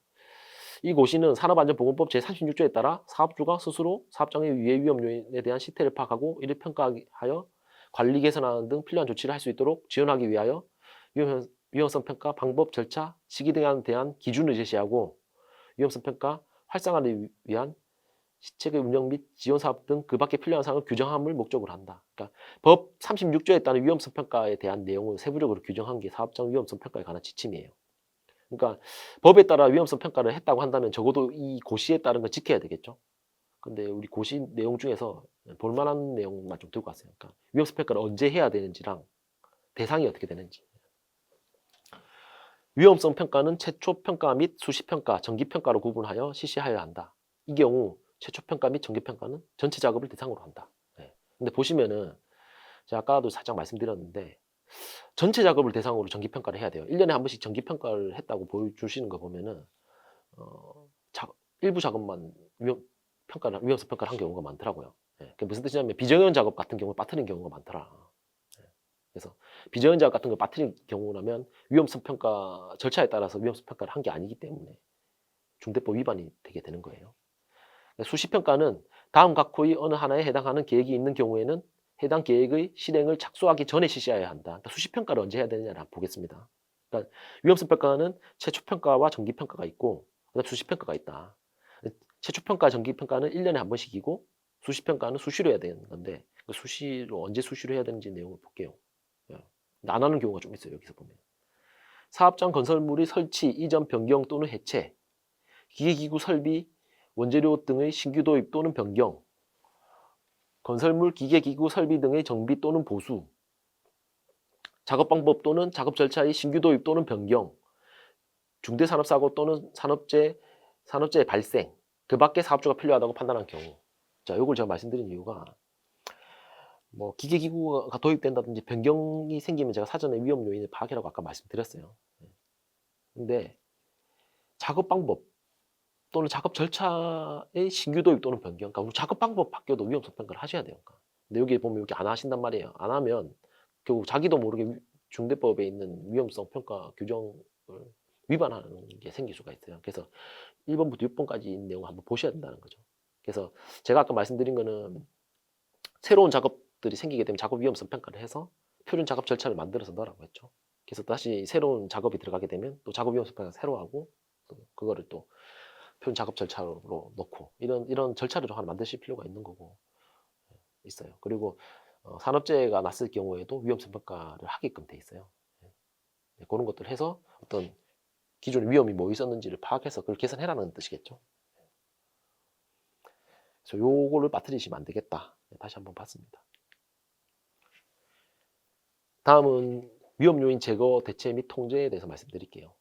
이 고시는 산업안전보건법 제36조에 따라 사업주가 스스로 사업장의 유해 위험 요인에 대한 시태를 파악하고 이를 평가하여 관리 개선하는 등 필요한 조치를 할 수 있도록 지원하기 위하여 위험성 평가 방법, 절차, 시기 등에 대한 기준을 제시하고 위험성 평가 활성화를 위한 시책의 운영 및 지원 사업 등 그 밖에 필요한 사항을 규정함을 목적으로 한다. 그러니까 법 36조에 따른 위험성 평가에 대한 내용을 세부적으로 규정한 게 사업장 위험성 평가에 관한 지침이에요. 그러니까 법에 따라 위험성 평가를 했다고 한다면 적어도 이 고시에 따른 걸 지켜야 되겠죠. 근데 우리 고시 내용 중에서 볼만한 내용만 좀 들고 왔어요. 그러니까 위험성 평가를 언제 해야 되는지랑 대상이 어떻게 되는지. 위험성 평가는 최초 평가 및 수시 평가, 정기 평가로 구분하여 실시하여야 한다. 이 경우 최초 평가 및 정기 평가는 전체 작업을 대상으로 한다. 근데 보시면은 제가 아까도 살짝 말씀드렸는데 전체 작업을 대상으로 정기 평가를 해야 돼요. 1년에 한 번씩 정기 평가를 했다고 보여주시는 거 보면은 일부 작업만 위험성 평가를 한 경우가 많더라고요. 그게 무슨 뜻이냐면 비정형 작업 같은 경우 빠뜨린 경우가 많더라. 그래서 비정형 작업 같은 거 빠뜨린 경우라면 위험성 평가 절차에 따라서 위험성 평가를 한 게 아니기 때문에 중대법 위반이 되게 되는 거예요. 수시 평가는 다음 각호의 어느 하나에 해당하는 계획이 있는 경우에는 해당 계획의 실행을 착수하기 전에 실시해야 한다. 그러니까 수시평가를 언제 해야 되느냐를 한번 보겠습니다. 그러니까 위험성 평가는 최초평가와 정기평가가 있고 그다음에 수시평가가 있다. 최초평가, 정기평가는 1년에 한 번씩이고 수시평가는 수시로 해야 되는 건데 수시로 언제 수시로 해야 되는지 내용을 볼게요. 안 하는 경우가 좀 있어요. 여기서 보면. 사업장 건설물의 설치, 이전, 변경 또는 해체, 기계기구 설비, 원재료 등의 신규 도입 또는 변경, 건설물, 기계기구 설비 등의 정비 또는 보수, 작업 방법 또는 작업 절차의 신규 도입 또는 변경, 중대산업사고 또는 산업재해 발생, 그 밖에 사업주가 필요하다고 판단한 경우. 자, 이걸 제가 말씀드린 이유가 뭐 기계기구가 도입된다든지 변경이 생기면 제가 사전에 위험 요인을 파악하라고 아까 말씀드렸어요. 근데 작업 방법 또는 작업 절차의 신규 도입 또는 변경, 그러니까 우리 작업 방법 바뀌어도 위험성 평가를 하셔야 돼요. 근데 여기 보면 이렇게 안 하신단 말이에요. 안 하면 결국 자기도 모르게 중대법에 있는 위험성 평가 규정을 위반하는 게 생길 수가 있어요. 그래서 1번부터 6번까지 있는 내용을 한번 보셔야 된다는 거죠. 그래서 제가 아까 말씀드린 거는 새로운 작업들이 생기게 되면 작업 위험성 평가를 해서 표준 작업 절차를 만들어서 넣으라고 했죠. 그래서 다시 새로운 작업이 들어가게 되면 또 작업 위험성 평가 새로 하고 또 그거를 또 표준 작업 절차로 놓고 이런 절차를 좀 하나 만드실 필요가 있는 거고 있어요. 그리고 산업재해가 났을 경우에도 위험성 평가를 하게끔 돼 있어요. 그런 것들 해서 어떤 기존에 위험이 뭐 있었는지를 파악해서 그걸 개선해라는 뜻이겠죠. 그래서 요거를 빠뜨리시면 안 되겠다. 다시 한번 봤습니다. 다음은 위험 요인 제거, 대체 및 통제에 대해서 말씀드릴게요.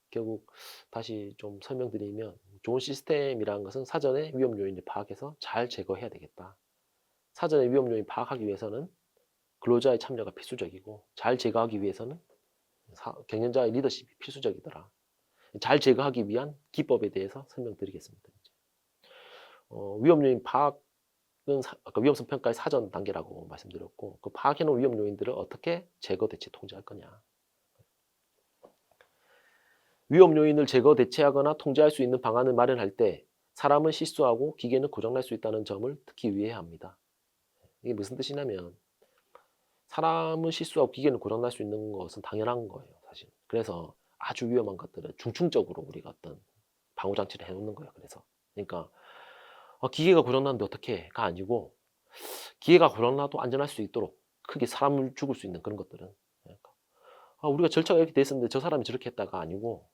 결국 다시 좀 설명드리면 좋은 시스템이라는 것은 사전에 위험 요인을 파악해서 잘 제거해야 되겠다. 사전에 위험 요인 파악하기 위해서는 근로자의 참여가 필수적이고 잘 제거하기 위해서는 경영자의 리더십이 필수적이더라. 잘 제거하기 위한 기법에 대해서 설명드리겠습니다. 위험 요인 파악은 아까 위험성 평가의 사전 단계라고 말씀드렸고 그 파악해놓은 위험 요인들을 어떻게 제거, 대체, 통제할 거냐. 위험 요인을 제거, 대체하거나 통제할 수 있는 방안을 마련할 때 사람은 실수하고 기계는 고장날 수 있다는 점을 특히 유의해야 합니다. 이게 무슨 뜻이냐면 사람은 실수하고 기계는 고장날 수 있는 것은 당연한 거예요, 사실. 그래서 아주 위험한 것들은 중충적으로 우리가 어떤 방호장치를 해놓는 거예요. 그래서 그러니까 기계가 고장났는데 어떻게?가 아니고 기계가 고장나도 안전할 수 있도록 크게 사람을 죽을 수 있는 그런 것들은 그러니까 우리가 절차가 이렇게 돼 있었는데 저 사람이 저렇게 했다가 아니고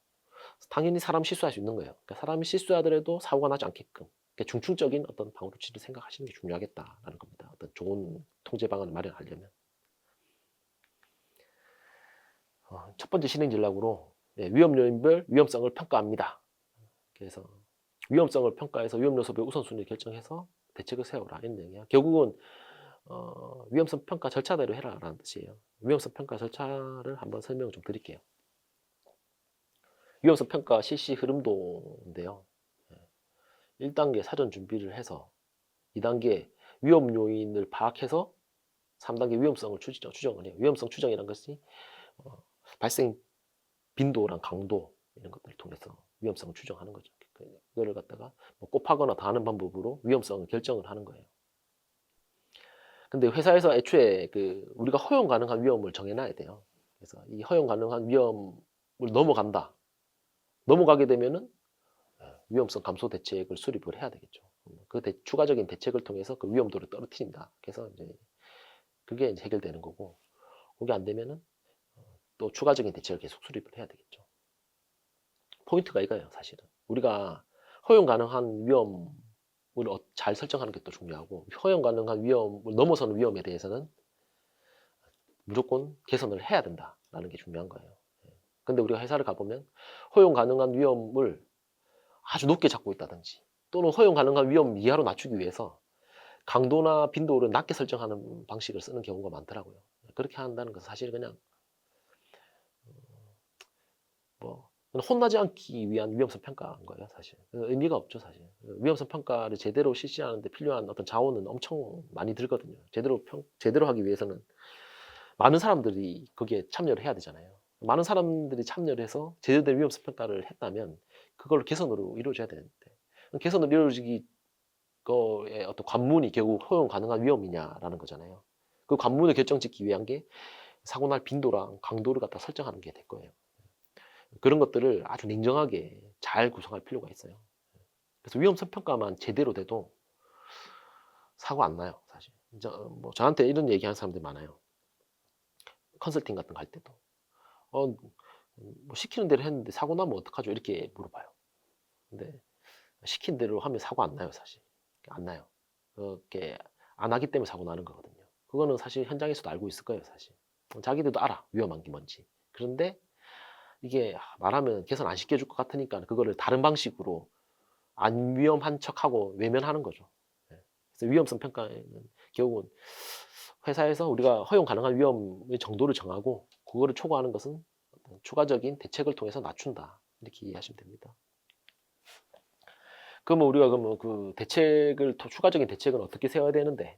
당연히 사람 실수할 수 있는 거예요. 그러니까 사람이 실수하더라도 사고가 나지 않게끔 그러니까 중충적인 어떤 방어 조치를 생각하시는 게 중요하겠다라는 겁니다. 어떤 좋은 통제 방안을 마련하려면. 첫 번째 실행 전략으로 위험 요인별 위험성을 평가합니다. 그래서 위험성을 평가해서 위험 요소별 우선순위를 결정해서 대책을 세우라 이런 내용이야. 결국은 위험성 평가 절차대로 해라라는 뜻이에요. 위험성 평가 절차를 한번 설명을 좀 드릴게요. 위험성 평가 실시 흐름도인데요. 1단계 사전 준비를 해서 2단계 위험 요인을 파악해서 3단계 위험성을 추정을 해요. 위험성 추정이라는 것이 발생 빈도랑 강도 이런 것들을 통해서 위험성을 추정하는 거죠. 그거를 갖다가 뭐 곱하거나 더하는 방법으로 위험성을 결정을 하는 거예요. 근데 회사에서 애초에 우리가 허용 가능한 위험을 정해놔야 돼요. 그래서 이 허용 가능한 위험을 넘어가게 되면은 위험성 감소 대책을 수립을 해야 되겠죠. 그 추가적인 대책을 통해서 그 위험도를 떨어뜨린다. 그래서 이제 그게 이제 해결되는 거고, 그게 안 되면은 또 추가적인 대책을 계속 수립을 해야 되겠죠. 포인트가 이거예요, 사실은. 우리가 허용 가능한 위험을 잘 설정하는 게 또 중요하고, 허용 가능한 위험을 넘어서는 위험에 대해서는 무조건 개선을 해야 된다라는 게 중요한 거예요. 근데 우리가 회사를 가보면 허용 가능한 위험을 아주 높게 잡고 있다든지 또는 허용 가능한 위험 이하로 낮추기 위해서 강도나 빈도를 낮게 설정하는 방식을 쓰는 경우가 많더라고요. 그렇게 한다는 것은 사실 그냥 뭐 혼나지 않기 위한 위험성 평가인 거예요, 사실. 의미가 없죠, 사실. 위험성 평가를 제대로 실시하는데 필요한 어떤 자원은 엄청 많이 들거든요. 제대로 하기 위해서는 많은 사람들이 거기에 참여를 해야 되잖아요. 많은 사람들이 참여를 해서 제대로 된 위험성 평가를 했다면 그걸 개선으로 이루어져야 되는데 개선으로 이루어지기 거의 어떤 관문이 결국 허용 가능한 위험이냐라는 거잖아요. 그 관문을 결정짓기 위한 게 사고 날 빈도랑 강도를 갖다 설정하는 게 될 거예요. 그런 것들을 아주 냉정하게 잘 구성할 필요가 있어요. 그래서 위험성 평가만 제대로 돼도 사고 안 나요, 사실. 뭐 저한테 이런 얘기하는 사람들이 많아요. 컨설팅 같은 거 할 때도. 뭐 시키는 대로 했는데 사고 나면 어떡하죠? 이렇게 물어봐요. 근데 시킨 대로 하면 사고 안 나요, 사실. 안 나요. 그렇게 안 하기 때문에 사고 나는 거거든요. 그거는 사실 현장에서도 알고 있을 거예요, 사실. 자기들도 알아, 위험한 게 뭔지. 그런데 이게 말하면 개선 안 시켜줄 것 같으니까 그거를 다른 방식으로 안 위험한 척하고 외면하는 거죠. 예. 그래서 위험성 평가에는 결국은 회사에서 우리가 허용 가능한 위험의 정도를 정하고 그거를 초과하는 것은 어떤 추가적인 대책을 통해서 낮춘다. 이렇게 이해하시면 됩니다. 그러면 우리가 그 대책을 추가적인 대책은 어떻게 세워야 되는데?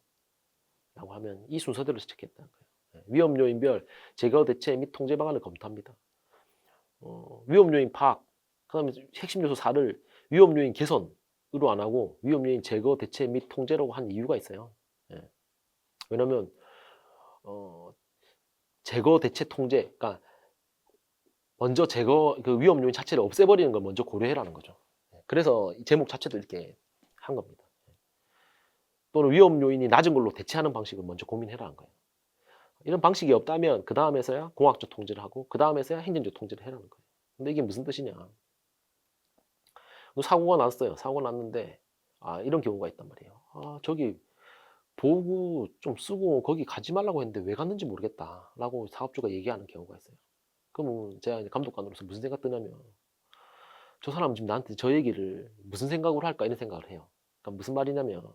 라고 하면 이 순서대로 시작했다는 거예요. 예. 위험 요인별 제거 대책 및 통제 방안을 검토합니다. 위험 요인 파악, 그다음에 핵심 요소 4를 위험 요인 개선으로 안 하고 위험 요인 제거 대책 및 통제라고 한 이유가 있어요. 예. 왜냐면 제거 대책 통제, 그러니까 먼저 그 위험 요인 자체를 없애버리는 걸 먼저 고려해라는 거죠. 예. 그래서 이 제목 자체도 이렇게 한 겁니다. 또는 위험 요인이 낮은 걸로 대체하는 방식을 먼저 고민해라는 거예요. 이런 방식이 없다면 그 다음에서야 공학적 통제를 하고 그 다음에서야 행정적 통제를 해라는 거예요. 근데 이게 무슨 뜻이냐? 사고가 났어요. 사고가 났는데 이런 경우가 있단 말이에요. 저기 보고 좀 쓰고 거기 가지 말라고 했는데 왜 갔는지 모르겠다라고 사업주가 얘기하는 경우가 있어요. 그러면 제가 이제 감독관으로서 무슨 생각 드냐면 저 사람 지금 나한테 저 얘기를 무슨 생각으로 할까 이런 생각을 해요. 그러니까 무슨 말이냐면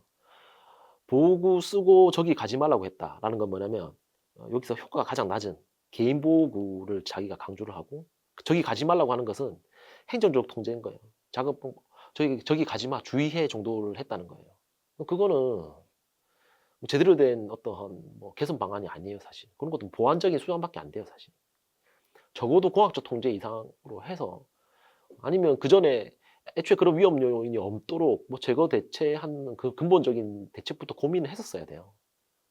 보고 쓰고 저기 가지 말라고 했다라는 건 뭐냐면 여기서 효과가 가장 낮은 개인 보호구를 자기가 강조를 하고 저기 가지 말라고 하는 것은 행정적 통제인 거예요. 작업 저기 가지 마 주의해 정도를 했다는 거예요. 그거는 제대로 된 어떠한 뭐 개선 방안이 아니에요, 사실. 그런 것도 보완적인 수단밖에 안 돼요, 사실. 적어도 공학적 통제 이상으로 해서 아니면 그 전에 애초에 그런 위험 요인이 없도록 뭐 제거 대체하는 그 근본적인 대책부터 고민을 했었어야 돼요.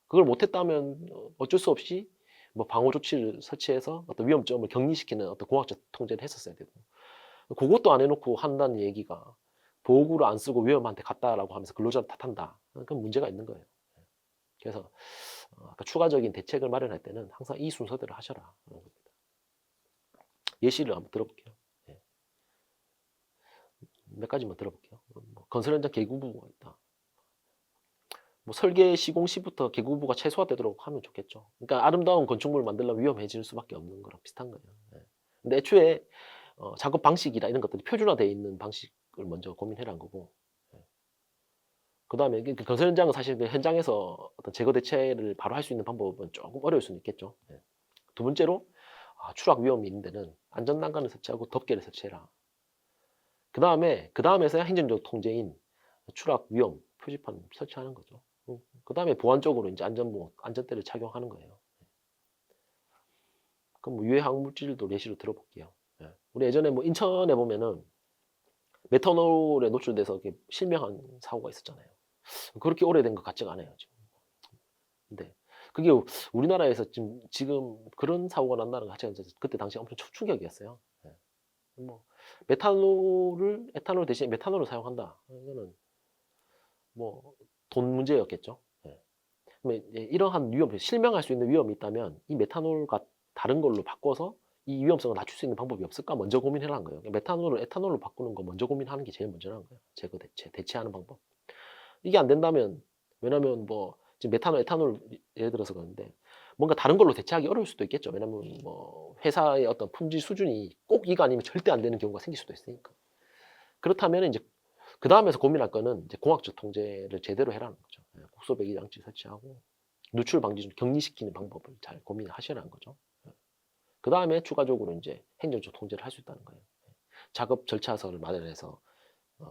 그걸 못했다면 어쩔 수 없이 뭐 방호 조치를 설치해서 어떤 위험점을 격리시키는 어떤 공학적 통제를 했었어야 되고 그것도 안 해놓고 한다는 얘기가 보호구를 안 쓰고 위험한테 갔다라고 하면서 근로자를 탓한다. 그건 문제가 있는 거예요. 그래서 추가적인 대책을 마련할 때는 항상 이 순서대로 하셔라. 예시를 한번 들어볼게요. 예. 몇 가지만 들어볼게요. 뭐 건설 현장 개구부가 있다. 뭐 설계 시공 시부터 개구부가 최소화되도록 하면 좋겠죠. 그러니까 아름다운 건축물을 만들려면 위험해질 수밖에 없는 거랑 비슷한 거예요. 예. 근데 애초에 작업 방식이나 이런 것들이 표준화되어 있는 방식을 먼저 고민해라는 거고. 예. 그 다음에 건설 현장은 사실 그 현장에서 어떤 제거 대체를 바로 할 수 있는 방법은 조금 어려울 수는 있겠죠. 예. 두 번째로 추락 위험이 있는 데는 안전난간을 설치하고 덮개를 설치해라. 그 다음에서야 행정적 통제인 추락 위험 표지판 설치하는 거죠. 그 다음에 보완적으로 이제 안전대를 착용하는 거예요. 그럼 뭐 유해 항물질도 예시로 들어볼게요. 예. 우리 예전에 뭐 인천에 보면은 메탄올에 노출돼서 실명한 사고가 있었잖아요. 그렇게 오래된 것 같지가 않아요, 지금. 근데 그게 우리나라에서 지금 그런 사고가 난다는 것 자체가 그때 당시 엄청 충격이었어요. 예. 뭐 에탄올 대신에 메탄올을 사용한다. 이거는 뭐 돈 문제였겠죠. 예. 이러한 실명할 수 있는 위험이 있다면 이 메탄올과 다른 걸로 바꿔서 이 위험성을 낮출 수 있는 방법이 없을까 먼저 고민해라는 거예요. 메탄올을 에탄올로 바꾸는 거 먼저 고민하는 게 제일 먼저라는 거예요. 제거 대체하는 방법. 이게 안 된다면 왜냐면 뭐 지금 에탄올 예를 들어서 그러는데 뭔가 다른 걸로 대체하기 어려울 수도 있겠죠. 왜냐면 뭐 회사의 어떤 품질 수준이 꼭 이거 아니면 절대 안 되는 경우가 생길 수도 있으니까. 그렇다면 이제 그 다음에서 고민할 거는 이제 공학적 통제를 제대로 해라는 거죠. 국소 배기 장치 설치하고 누출 방지 좀 격리시키는 방법을 잘 고민하시라는 거죠. 그 다음에 추가적으로 이제 행정적 통제를 할 수 있다는 거예요. 작업 절차서를 마련해서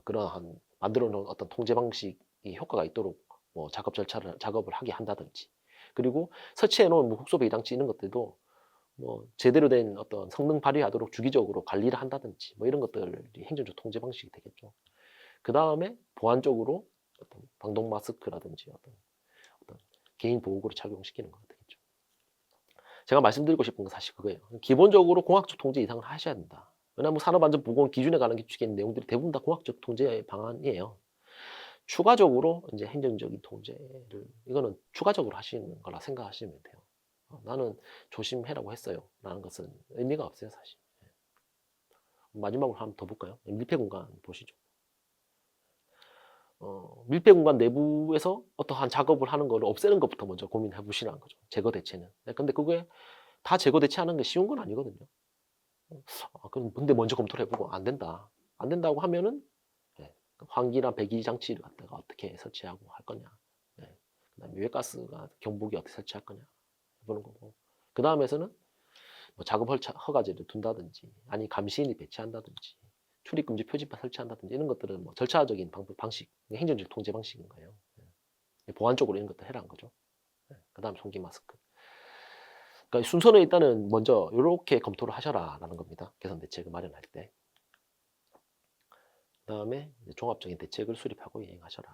그러한 만들어 놓은 어떤 통제 방식이 효과가 있도록 뭐 작업을 하게 한다든지 그리고 설치해 놓은 뭐 국소 배기 장치 이런 것들도 뭐 제대로 된 어떤 성능 발휘하도록 주기적으로 관리를 한다든지 뭐 이런 것들이 행정적 통제 방식이 되겠죠. 그 다음에 보완적으로 어떤 방독 마스크라든지 어떤 개인 보호구를 착용시키는 거 되겠죠. 제가 말씀드리고 싶은 건 사실 그거예요. 기본적으로 공학적 통제 이상을 하셔야 된다. 왜냐하면 산업안전보건 기준에 관한 규칙의 내용들이 대부분 다 공학적 통제 방안이에요. 추가적으로 이제 행정적인 통제를 이거는 추가적으로 하시는 거라 생각하시면 돼요. 나는 조심해라고 했어요. 라는 것은 의미가 없어요, 사실. 마지막으로 한번 더 볼까요? 밀폐 공간 보시죠. 밀폐 공간 내부에서 어떠한 작업을 하는 거를 없애는 것부터 먼저 고민해 보시라는 거죠. 제거 대체는. 근데 그게 다 제거 대체하는 게 쉬운 건 아니거든요. 그럼 근데 먼저 검토를 해보고 안 된다. 안 된다고 하면은 환기나 배기 장치를 갖다가 어떻게 설치하고 할 거냐. 그다음에 유해가스가 경보기 어떻게 설치할 거냐 해보는 거고. 그 다음에서는 뭐 작업 허가제를 둔다든지, 아니 감시인을 배치한다든지, 출입금지 표지판 설치한다든지 이런 것들은 뭐 절차적인 방식, 행정적 통제 방식인 거예요. 보안적으로 이런 것도 해라는 거죠. 그 다음 손기 마스크. 그러니까 순서는 일단은 먼저 이렇게 검토를 하셔라라는 겁니다. 개선 대책을 마련할 때. 그 다음에 종합적인 대책을 수립하고 이행하셔라.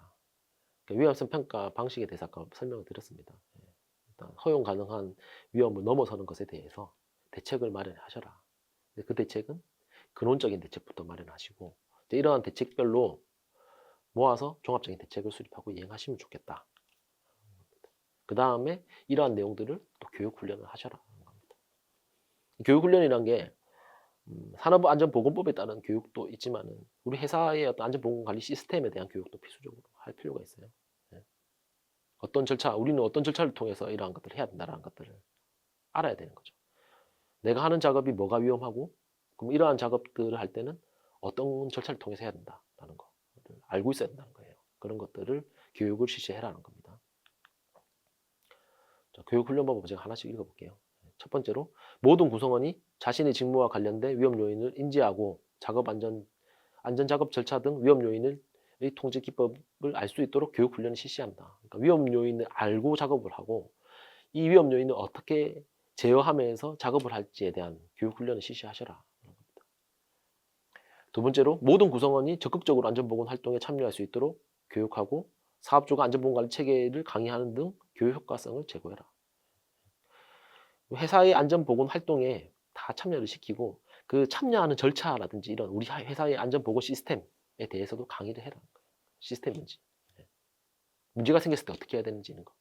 그러니까 위험성 평가 방식에 대해서 아까 설명을 드렸습니다. 일단 허용 가능한 위험을 넘어서는 것에 대해서 대책을 마련하셔라. 그 대책은 근원적인 대책부터 마련하시고 이러한 대책별로 모아서 종합적인 대책을 수립하고 이행하시면 좋겠다. 그 다음에 이러한 내용들을 또 교육훈련을 하셔라. 교육훈련이란 게 산업안전보건법에 따른 교육도 있지만은 우리 회사의 어떤 안전보건관리 시스템에 대한 교육도 필수적으로 할 필요가 있어요. 어떤 절차, 우리는 어떤 절차를 통해서 이러한 것들을 해야 된다는 것들을 알아야 되는 거죠. 내가 하는 작업이 뭐가 위험하고, 그럼 이러한 작업들을 할 때는 어떤 절차를 통해서 해야 된다라는 거 알고 있어야 된다는 거예요. 그런 것들을 교육을 실시해라는 겁니다. 자, 교육훈련법을 제가 하나씩 읽어볼게요. 첫 번째로 모든 구성원이 자신의 직무와 관련된 위험 요인을 인지하고 안전작업 절차 등 위험 요인의 통제 기법을 알 수 있도록 교육훈련을 실시한다. 그러니까 위험 요인을 알고 작업을 하고 이 위험 요인을 어떻게 제어하면서 작업을 할지에 대한 교육훈련을 실시하셔라. 두 번째로 모든 구성원이 적극적으로 안전보건 활동에 참여할 수 있도록 교육하고 사업주가 안전보건관리 체계를 강의하는 등 교육 효과성을 제고해라. 회사의 안전보건 활동에 다 참여를 시키고 그 참여하는 절차라든지 이런 우리 회사의 안전보건 시스템에 대해서도 강의를 해라. 시스템인지. 문제가 생겼을 때 어떻게 해야 되는지 이런 거.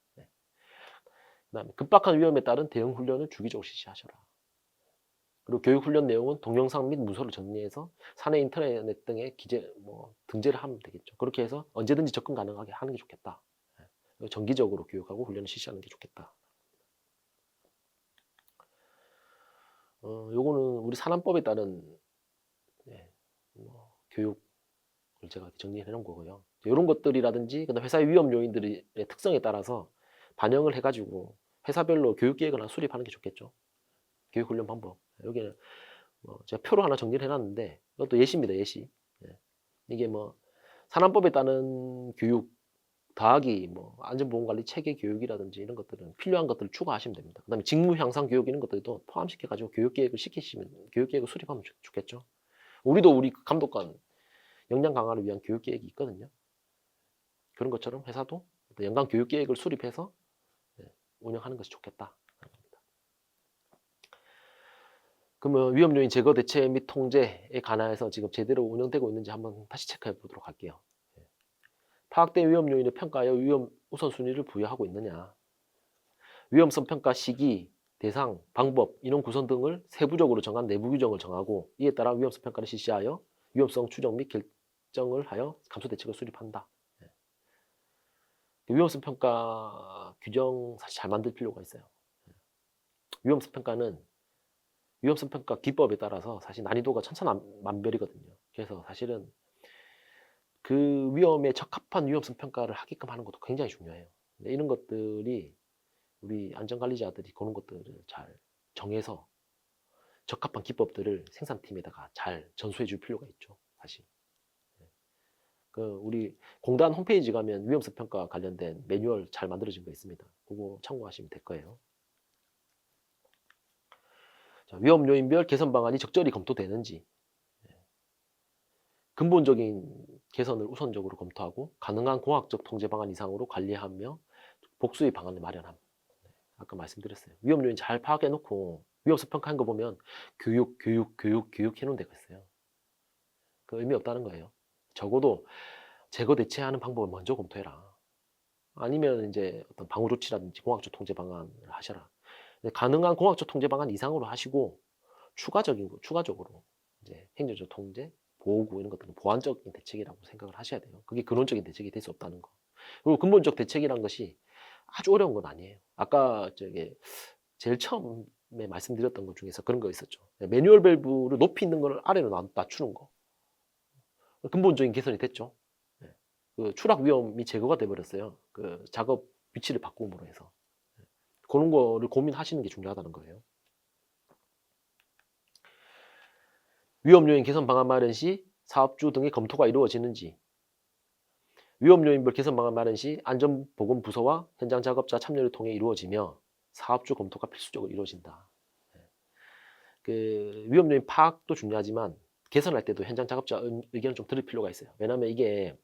그다음에 급박한 위험에 따른 대응 훈련을 주기적으로 실시하셔라. 그리고 교육 훈련 내용은 동영상 및 문서를 정리해서 사내 인터넷 등에 등재를 하면 되겠죠. 그렇게 해서 언제든지 접근 가능하게 하는 게 좋겠다. 정기적으로 교육하고 훈련을 실시하는 게 좋겠다. 요거는 우리 산안법에 따른 교육을 제가 정리해 놓은 거고요. 이런 것들이라든지 그다음 회사의 위험 요인들의 특성에 따라서 반영을 해가지고 회사별로 교육 계획을 하나 수립하는 게 좋겠죠. 교육 훈련 방법. 여기는 제가 표로 하나 정리를 해놨는데 이것도 예시입니다. 예시. 이게 산안법에 따른 교육 더하기 안전보건관리 체계 교육이라든지 이런 것들은 필요한 것들을 추가하시면 됩니다. 그다음에 직무 향상 교육 이런 것들도 포함시켜 가지고 교육 계획을 수립하면 좋겠죠. 우리도 우리 감독관 역량 강화를 위한 교육 계획이 있거든요. 그런 것처럼 회사도 연간 교육 계획을 수립해서 운영하는 것이 좋겠다. 그러면 위험 요인 제거 대체 및 통제에 관해서 지금 제대로 운영되고 있는지 한번 다시 체크해 보도록 할게요. 파악된 위험 요인을 평가하여 위험 우선순위를 부여하고 있느냐. 위험성 평가 시기, 대상, 방법, 인원 구성 등을 세부적으로 정한 내부 규정을 정하고 이에 따라 위험성 평가를 실시하여 위험성 추정 및 결정을 하여 감소 대책을 수립한다. 위험성 평가 규정 사실 잘 만들 필요가 있어요. 위험성 평가는 위험성 평가 기법에 따라서 사실 난이도가 천차만별이거든요. 그래서 사실은 그 위험에 적합한 위험성 평가를 하게끔 하는 것도 굉장히 중요해요. 이런 것들이 우리 안전관리자들이 그런 것들을 잘 정해서 적합한 기법들을 생산팀에다가 잘 전수해 줄 필요가 있죠. 사실. 우리 공단 홈페이지 가면 위험성 평가 관련된 매뉴얼 잘 만들어진 거 있습니다. 그거 참고하시면 될 거예요. 자, 위험 요인별 개선 방안이 적절히 검토되는지, 근본적인 개선을 우선적으로 검토하고 가능한 공학적 통제 방안 이상으로 관리하며 복수의 방안을 마련함. 아까 말씀드렸어요. 위험 요인 잘 파악해 놓고 위험성 평가한 거 보면 교육 해놓은 데가 있어요. 그 의미 없다는 거예요. 적어도 제거 대체하는 방법을 먼저 검토해라. 아니면 이제 어떤 방호 조치라든지 공학적 통제 방안을 하셔라. 가능한 공학적 통제 방안 이상으로 하시고 추가적으로 이제 행정적 통제, 보호구 이런 것들은 보완적인 대책이라고 생각을 하셔야 돼요. 그게 근원적인 대책이 될 수 없다는 거. 그리고 근본적 대책이란 것이 아주 어려운 건 아니에요. 아까 제일 처음에 말씀드렸던 것 중에서 그런 거 있었죠. 매뉴얼 밸브를 높이 있는 걸 아래로 낮추는 거. 근본적인 개선이 됐죠. 네. 그 추락 위험이 제거가 돼버렸어요. 그 작업 위치를 바꿈으로 해서. 그런 거를 고민하시는 게 중요하다는 거예요. 위험 요인 개선 방안 마련 시 사업주 등의 검토가 이루어지는지, 위험 요인별 개선 방안 마련 시 안전보건부서와 현장 작업자 참여를 통해 이루어지며 사업주 검토가 필수적으로 이루어진다. 그 위험 요인 파악도 중요하지만 개선할 때도 현장 작업자 의견을 좀 들을 필요가 있어요. 왜냐하면 이게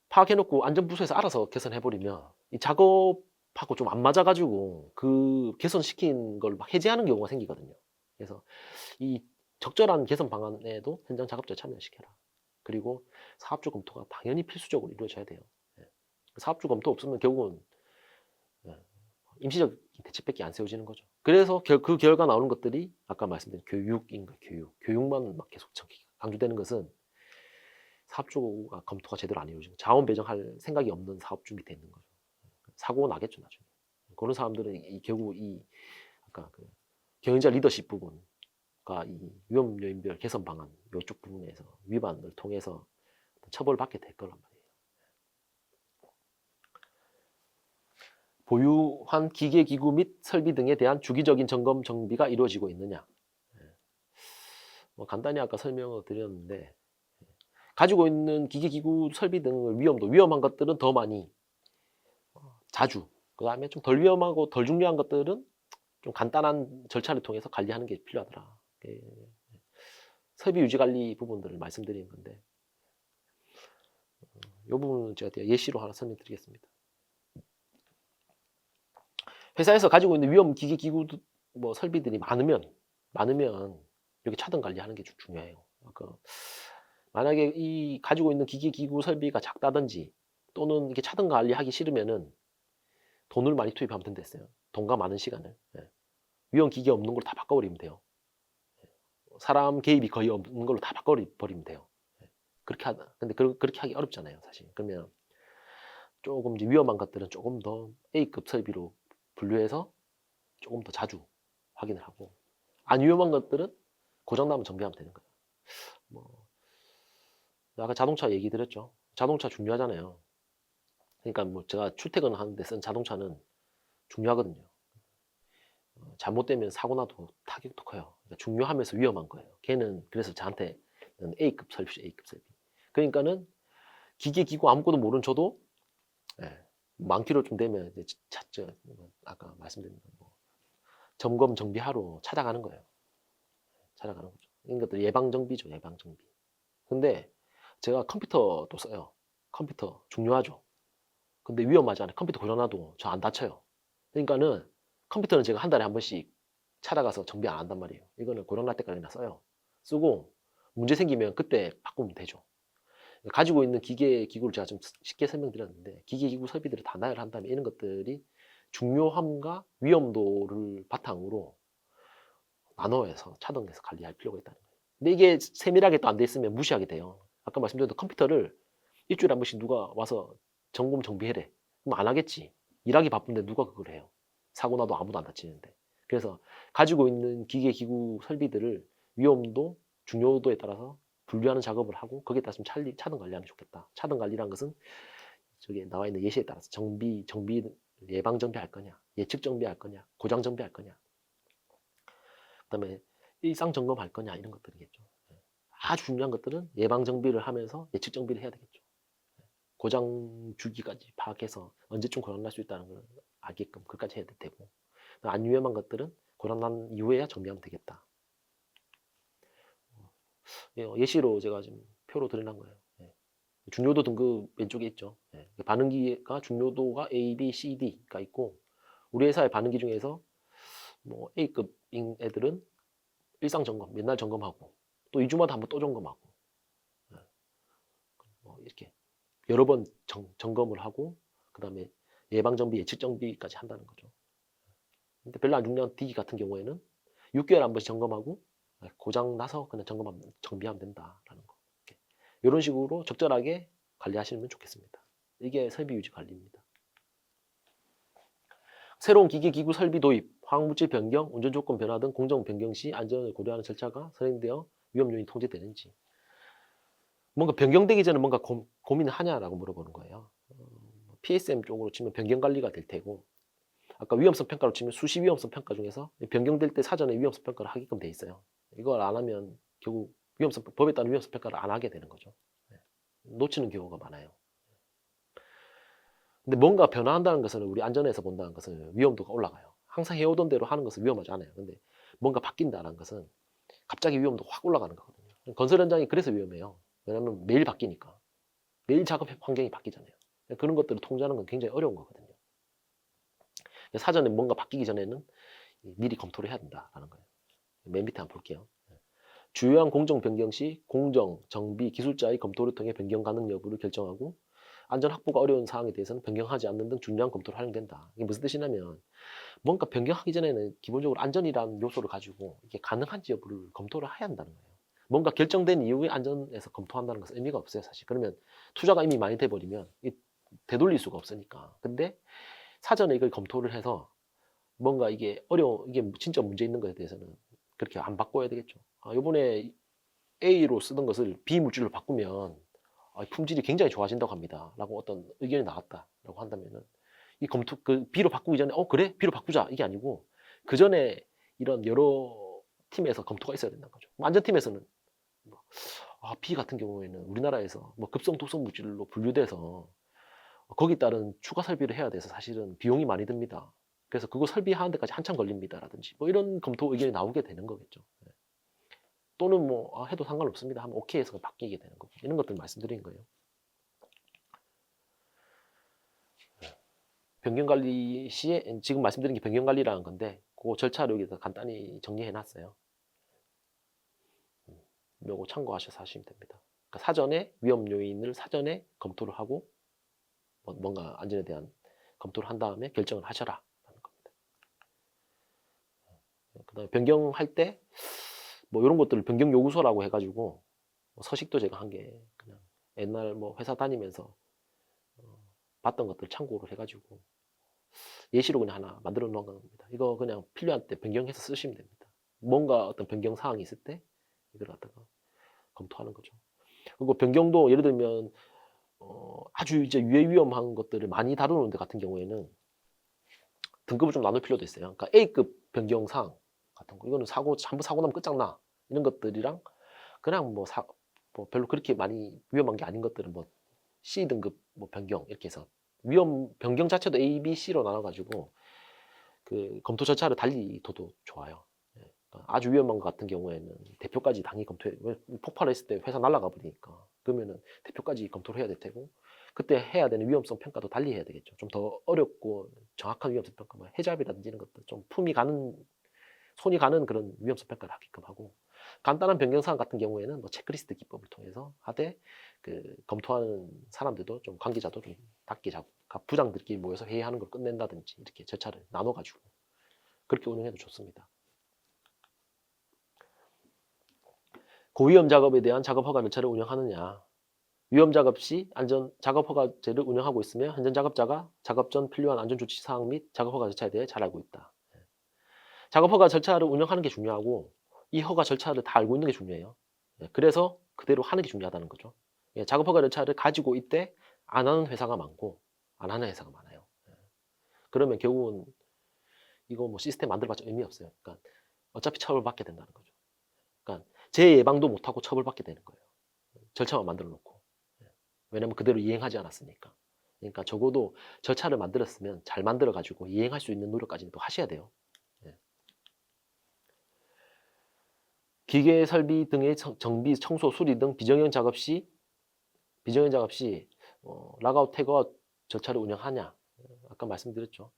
파악해놓고 안전부서에서 알아서 개선해버리면 이 작업하고 좀 안 맞아가지고 그 개선시킨 걸 막 해제하는 경우가 생기거든요. 그래서 이 적절한 개선 방안에도 현장 작업자 참여시켜라. 그리고 사업주 검토가 당연히 필수적으로 이루어져야 돼요. 사업주 검토 없으면 결국은 임시적 대책밖에 안 세워지는 거죠. 그래서 그 결과 나오는 것들이 아까 말씀드린 교육인 거예요. 교육만 막 계속 강조되는 것은 사업주가 검토가 제대로 안 이루어지고 자원 배정할 생각이 없는 사업주 밑에 있는 거죠. 사고가 나겠죠 나중에. 그런 사람들은 결국 아까 그 경영자 리더십 부분과 이 위험 요인별 개선 방안 이쪽 부분에서 위반을 통해서 처벌을 받게 될 거란 말이에요. 보유한 기계, 기구 및 설비 등에 대한 주기적인 점검, 정비가 이루어지고 있느냐. 뭐 간단히 아까 설명을 드렸는데 가지고 있는 기계, 기구, 설비 등을 위험한 것들은 더 많이 자주, 그 다음에 좀 덜 위험하고 덜 중요한 것들은 좀 간단한 절차를 통해서 관리하는 게 필요하더라. 설비 유지 관리 부분들을 말씀드리는 건데 이 부분은 제가 예시로 하나 설명드리겠습니다. 회사에서 가지고 있는 위험 기계, 기구, 뭐 설비들이 많으면 이렇게 차등 관리하는 게 중요해요. 만약에 이 가지고 있는 기계, 기구, 설비가 작다든지 또는 이렇게 차등 관리하기 싫으면은 돈을 많이 투입하면 된다 했어요. 돈과 많은 시간을. 위험 기계 없는 걸로 다 바꿔버리면 돼요. 사람 개입이 거의 없는 걸로 다 바꿔버리면 돼요. 근데 그렇게 하기 어렵잖아요, 사실. 그러면 조금 이제 위험한 것들은 조금 더 A급 설비로 분류해서 조금 더 자주 확인을 하고, 안 위험한 것들은 고장나면 정비하면 되는 거예요. 뭐 아까 자동차 얘기 드렸죠. 자동차 중요하잖아요. 그러니까 뭐 제가 출퇴근하는데 쓴 자동차는 중요하거든요. 잘못되면 사고 나도 타격도 커요. 그러니까 중요하면서 위험한 거예요. 걔는 그래서 저한테 A급 설비죠, A급 설비. 그러니까는 기계, 기구 아무것도 모르는 저도 만 킬로 좀 되면 이제 아까 말씀드린 뭐 점검 정비하러 찾아가는 거예요. 찾아가는 거죠. 이런 것들 예방 정비죠, 예방 정비. 근데 제가 컴퓨터도 써요. 컴퓨터 중요하죠. 근데 위험하잖아요. 컴퓨터 고장나도 저 안 다쳐요. 그러니까는 컴퓨터는 제가 한 달에 한 번씩 찾아가서 정비 안 한단 말이에요. 이거는 고장날 때까지나 써요. 쓰고 문제 생기면 그때 바꾸면 되죠. 가지고 있는 기계, 기구를 제가 좀 쉽게 설명드렸는데 기계, 기구 설비들을 다 나열한다면 이런 것들이 중요함과 위험도를 바탕으로 나눠서 차등해서 관리할 필요가 있다는 거예요. 근데 이게 세밀하게 또 안 돼 있으면 무시하게 돼요. 아까 말씀드렸던 컴퓨터를 일주일에 한 번씩 누가 와서 점검 정비해래. 그럼 안 하겠지. 일하기 바쁜데 누가 그걸 해요. 사고 나도 아무도 안 다치는데. 그래서 가지고 있는 기계, 기구, 설비들을 위험도, 중요도에 따라서 분류하는 작업을 하고 거기에 따라서 차등 관리하면 좋겠다. 차등 관리란 것은 저기 나와 있는 예시에 따라서 정비 예방 정비할 거냐, 예측 정비할 거냐, 고장 정비할 거냐, 그다음에 일상 점검할 거냐 이런 것들이겠죠. 아주 중요한 것들은 예방 정비를 하면서 예측 정비를 해야 되겠죠. 고장 주기까지 파악해서 언제쯤 고장날 수 있다는 걸 알게끔 그까지 해야 되고, 안 위험한 것들은 고장난 이후에야 정비하면 되겠다. 예시로 제가 지금 표로 드리는 거예요. 중요도 등급 왼쪽에 있죠. 예. 반응기가 중요도가 A, B, C, D가 있고 우리 회사의 반응기 중에서 뭐 A급인 애들은 일상 점검, 맨날 점검하고 또 2주마다 한번 또 점검하고 예. 뭐 이렇게 여러 번 점검을 하고 그다음에 예방 정비, 예측 정비까지 한다는 거죠. 근데 별로 안 중요한 D 같은 경우에는 6개월에 한 번씩 점검하고 고장 나서 그냥 정비하면 된다라는 거. 이런 식으로 적절하게 관리하시면 좋겠습니다. 이게 설비 유지 관리입니다. 새로운 기기, 기구, 설비 도입, 화학물질 변경, 운전 조건 변화 등 공정 변경 시 안전을 고려하는 절차가 선행되어 위험 요인이 통제되는지. 뭔가 변경되기 전에 뭔가 고민을 하냐라고 물어보는 거예요. PSM 쪽으로 치면 변경 관리가 될 테고 아까 위험성 평가로 치면 수시 위험성 평가 중에서 변경될 때 사전에 위험성 평가를 하게끔 돼 있어요. 이걸 안 하면 결국 법에 따른 위험성 평가를 안 하게 되는 거죠. 놓치는 경우가 많아요. 근데 뭔가 변화한다는 것은 우리 안전에서 본다는 것은 위험도가 올라가요. 항상 해오던 대로 하는 것은 위험하지 않아요. 근데 뭔가 바뀐다는 것은 갑자기 위험도가 확 올라가는 거거든요. 건설 현장이 그래서 위험해요. 왜냐하면 매일 바뀌니까. 매일 작업 환경이 바뀌잖아요. 그런 것들을 통제하는 건 굉장히 어려운 거거든요. 사전에 뭔가 바뀌기 전에는 미리 검토를 해야 된다는 거예요. 맨 밑에 한번 볼게요. 주요한 공정 변경 시 공정, 정비, 기술자의 검토를 통해 변경 가능 여부를 결정하고 안전 확보가 어려운 사항에 대해서는 변경하지 않는 등 중요한 검토를 활용된다. 이게 무슨 뜻이냐면 뭔가 변경하기 전에는 기본적으로 안전이라는 요소를 가지고 이게 가능한지 여부를 검토를 해야 한다는 거예요. 뭔가 결정된 이후에 안전에서 검토한다는 것은 의미가 없어요, 사실. 그러면 투자가 이미 많이 돼버리면 되돌릴 수가 없으니까. 근데 사전에 이걸 검토를 해서 뭔가 이게 이게 진짜 문제 있는 것에 대해서는 그렇게 안 바꿔야 되겠죠. 이번에 A로 쓰던 것을 B 물질로 바꾸면 품질이 굉장히 좋아진다고 합니다. 라고 어떤 의견이 나왔다라고 한다면은 이 B로 바꾸기 전에 그래? B로 바꾸자. 이게 아니고 그 전에 이런 여러 팀에서 검토가 있어야 된다는 거죠. 안전팀에서는 B 같은 경우에는 우리나라에서 급성 독성 물질로 분류돼서 거기 따른 추가 설비를 해야 돼서 사실은 비용이 많이 듭니다. 그래서 그거 설비하는 데까지 한참 걸립니다라든지 이런 검토 의견이 나오게 되는 거겠죠. 또는 해도 상관없습니다 하면 오케이 해서 바뀌게 되는 거고 이런 것들 말씀드린 거예요. 변경관리 시에 지금 말씀드린 게 변경관리라는 건데 그 절차를 여기서 간단히 정리해 놨어요. 요거 참고하셔서 하시면 됩니다. 그러니까 사전에 위험 요인을 사전에 검토를 하고 뭔가 안전에 대한 검토를 한 다음에 결정을 하셔라 라는 겁니다. 그 다음에 변경할 때 이런 것들을 변경 요구서라고 해가지고 서식도 제가 한 게 그냥 옛날 회사 다니면서 봤던 것들 참고를 해가지고 예시로 그냥 하나 만들어 놓은 겁니다. 이거 그냥 필요한 때 변경해서 쓰시면 됩니다. 뭔가 어떤 변경 사항이 있을 때 이걸 갖다가 검토하는 거죠. 그리고 변경도 예를 들면 아주 이제 유해위험한 것들을 많이 다루는 데 같은 경우에는 등급을 좀 나눌 필요도 있어요. 그러니까 A급 변경 사항 같은 거 이거는 한번 사고 나면 끝장나 이런 것들이랑 그냥 별로 그렇게 많이 위험한 게 아닌 것들은 C 등급 변경 이렇게 해서 변경 자체도 A, B, C로 나눠가지고 그 검토 절차를 달리 둬도 좋아요. 그러니까 아주 위험한 것 같은 경우에는 대표까지 당연히 검토해. 폭발했을 때 회사 날아가 버리니까 그러면은 대표까지 검토를 해야 될 테고 그때 해야 되는 위험성 평가도 달리 해야 되겠죠. 좀 더 어렵고 정확한 위험성 평가, 해잡이라든지 이런 것들 좀 손이 가는 그런 위험성 평가를 하게끔 하고 간단한 변경사항 같은 경우에는 체크리스트 기법을 통해서 하되 검토하는 사람들도 좀 관계자도 좀 닫게 잡고 부장들끼리 모여서 회의하는 걸 끝낸다든지 이렇게 절차를 나눠가지고 그렇게 운영해도 좋습니다. 고위험 작업에 대한 작업 허가 절차를 운영하느냐. 위험 작업 시 안전 작업 허가제를 운영하고 있으며 현장 작업자가 작업 전 필요한 안전 조치 사항 및 작업 허가 절차에 대해 잘 알고 있다. 작업 허가 절차를 운영하는 게 중요하고 이 허가 절차를 다 알고 있는 게 중요해요. 그래서 그대로 하는 게 중요하다는 거죠. 작업 허가 절차를 가지고 있되 안 하는 회사가 많고 안 하는 회사가 많아요. 그러면 결국은 이거 시스템 만들어봤자 의미 없어요. 그러니까 어차피 처벌받게 된다는 거죠. 그러니까 재예방도 못하고 처벌받게 되는 거예요. 절차만 만들어 놓고. 왜냐면 그대로 이행하지 않았으니까. 그러니까 적어도 절차를 만들었으면 잘 만들어 가지고 이행할 수 있는 노력까지는 또 하셔야 돼요. 기계 설비 등의 정비, 청소, 수리 등 비정형 작업 시 비정형 작업 시 락아웃, 태그아웃 절차를 운영하냐? 아까 말씀드렸죠.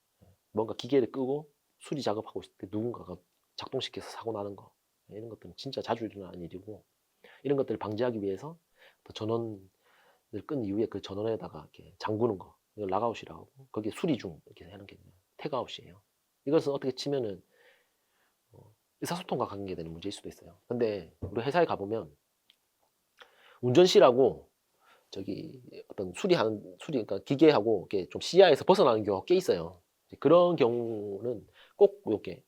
뭔가 기계를 끄고 수리 작업하고 있을 때 누군가가 작동시켜서 사고 나는 거, 이런 것들은 진짜 자주 일어나는 일이고, 이런 것들을 방지하기 위해서 전원을 끈 이후에 그 전원에다가 이렇게 잠그는 거, 이걸 락아웃이라고 하고, 거기에 수리 중 이렇게 하는 게 태그아웃이에요. 이것은 어떻게 치면은 의사소통과 관계되는 문제일 수도 있어요. 근데 우리 회사에 가보면 운전실하고 저기 어떤 그러니까 기계하고 이렇게 좀 시야에서 벗어나는 경우가 꽤 있어요. 그런 경우는 꼭 이렇게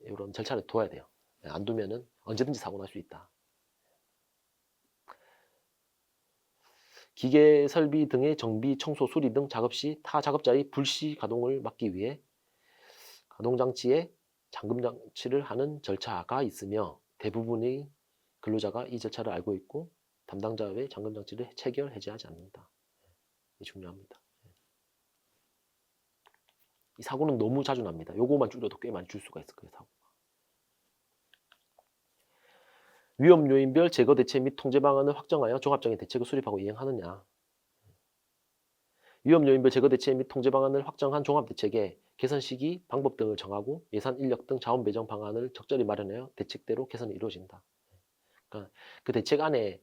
이런 절차를 둬야 돼요. 안 두면은 언제든지 사고 날 수 있다. 기계 설비 등의 정비, 청소, 수리 등 작업 시 타 작업자의 불시 가동을 막기 위해 가동장치에 잠금장치를 하는 절차가 있으며, 대부분의 근로자가 이 절차를 알고 있고 담당자 외 잠금장치를 체결, 해제하지 않는다. 이게 중요합니다. 이 사고는 너무 자주 납니다. 요거만 줄여도 꽤 많이 줄 수가 있을 거예요, 사고. 위험 요인별 제거 대책 및 통제 방안을 확정하여 종합적인 대책을 수립하고 이행하느냐. 위험 요인별 제거 대책 및 통제 방안을 확정한 종합 대책에 개선 시기, 방법 등을 정하고 예산, 인력 등 자원 배정 방안을 적절히 마련하여 대책대로 개선이 이루어진다. 그러니까 그 대책 안에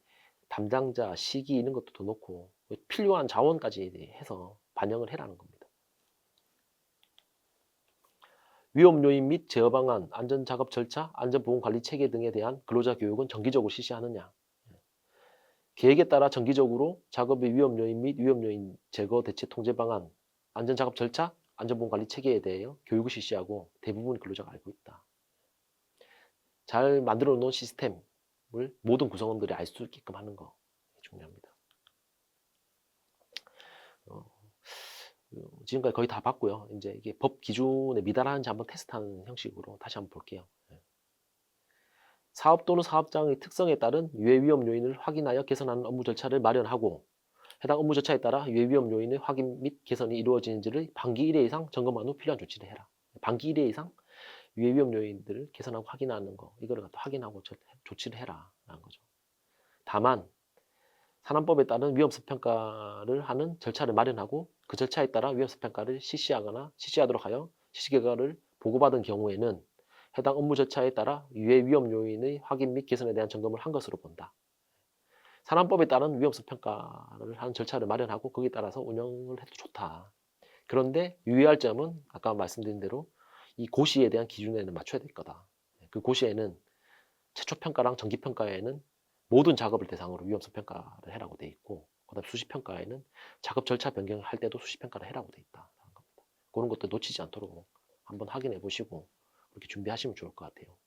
담당자, 시기 이런 것도 더 놓고 필요한 자원까지 해서 반영을 해라는 겁니다. 위험 요인 및 제어 방안, 안전작업 절차, 안전보건관리 체계 등에 대한 근로자 교육은 정기적으로 실시하느냐. 계획에 따라 정기적으로 작업의 위험 요인 및 위험 요인 제거 대책 통제 방안, 안전작업 절차, 안전보건관리 체계에 대하여 교육을 실시하고 대부분 근로자가 알고 있다. 잘 만들어 놓은 시스템을 모든 구성원들이 알 수 있게끔 하는 거 중요합니다. 지금까지 거의 다 봤고요. 이제 이게 법 기준에 미달하는지 한번 테스트하는 형식으로 다시 한번 볼게요. 사업 또는 사업장의 특성에 따른 유해 위험 요인을 확인하여 개선하는 업무 절차를 마련하고, 해당 업무 절차에 따라 유해 위험 요인의 확인 및 개선이 이루어지는지를 반기 1회 이상 점검한 후 필요한 조치를 해라. 반기 1회 이상 유해 위험 요인들을 개선하고 확인하는 거, 이거를 갖다 확인하고 조치를 해라 라는 거죠. 다만 산안법에 따른 위험성 평가를 하는 절차를 마련하고 그 절차에 따라 위험성 평가를 실시하도록 하여 실시 결과를 보고받은 경우에는 해당 업무 절차에 따라 유해 위험 요인의 확인 및 개선에 대한 점검을 한 것으로 본다. 산안법에 따른 위험성 평가를 하는 절차를 마련하고 거기에 따라서 운영을 해도 좋다. 그런데 유의할 점은 아까 말씀드린 대로 이 고시에 대한 기준에는 맞춰야 될 거다. 그 고시에는 최초 평가랑 정기 평가에는 모든 작업을 대상으로 위험성 평가를 해라고 돼 있고, 그다음 수시 평가에는 작업 절차 변경을 할 때도 수시 평가를 해라고 돼 있다는 겁니다. 그런 것도 놓치지 않도록 한번 확인해 보시고 그렇게 준비하시면 좋을 것 같아요.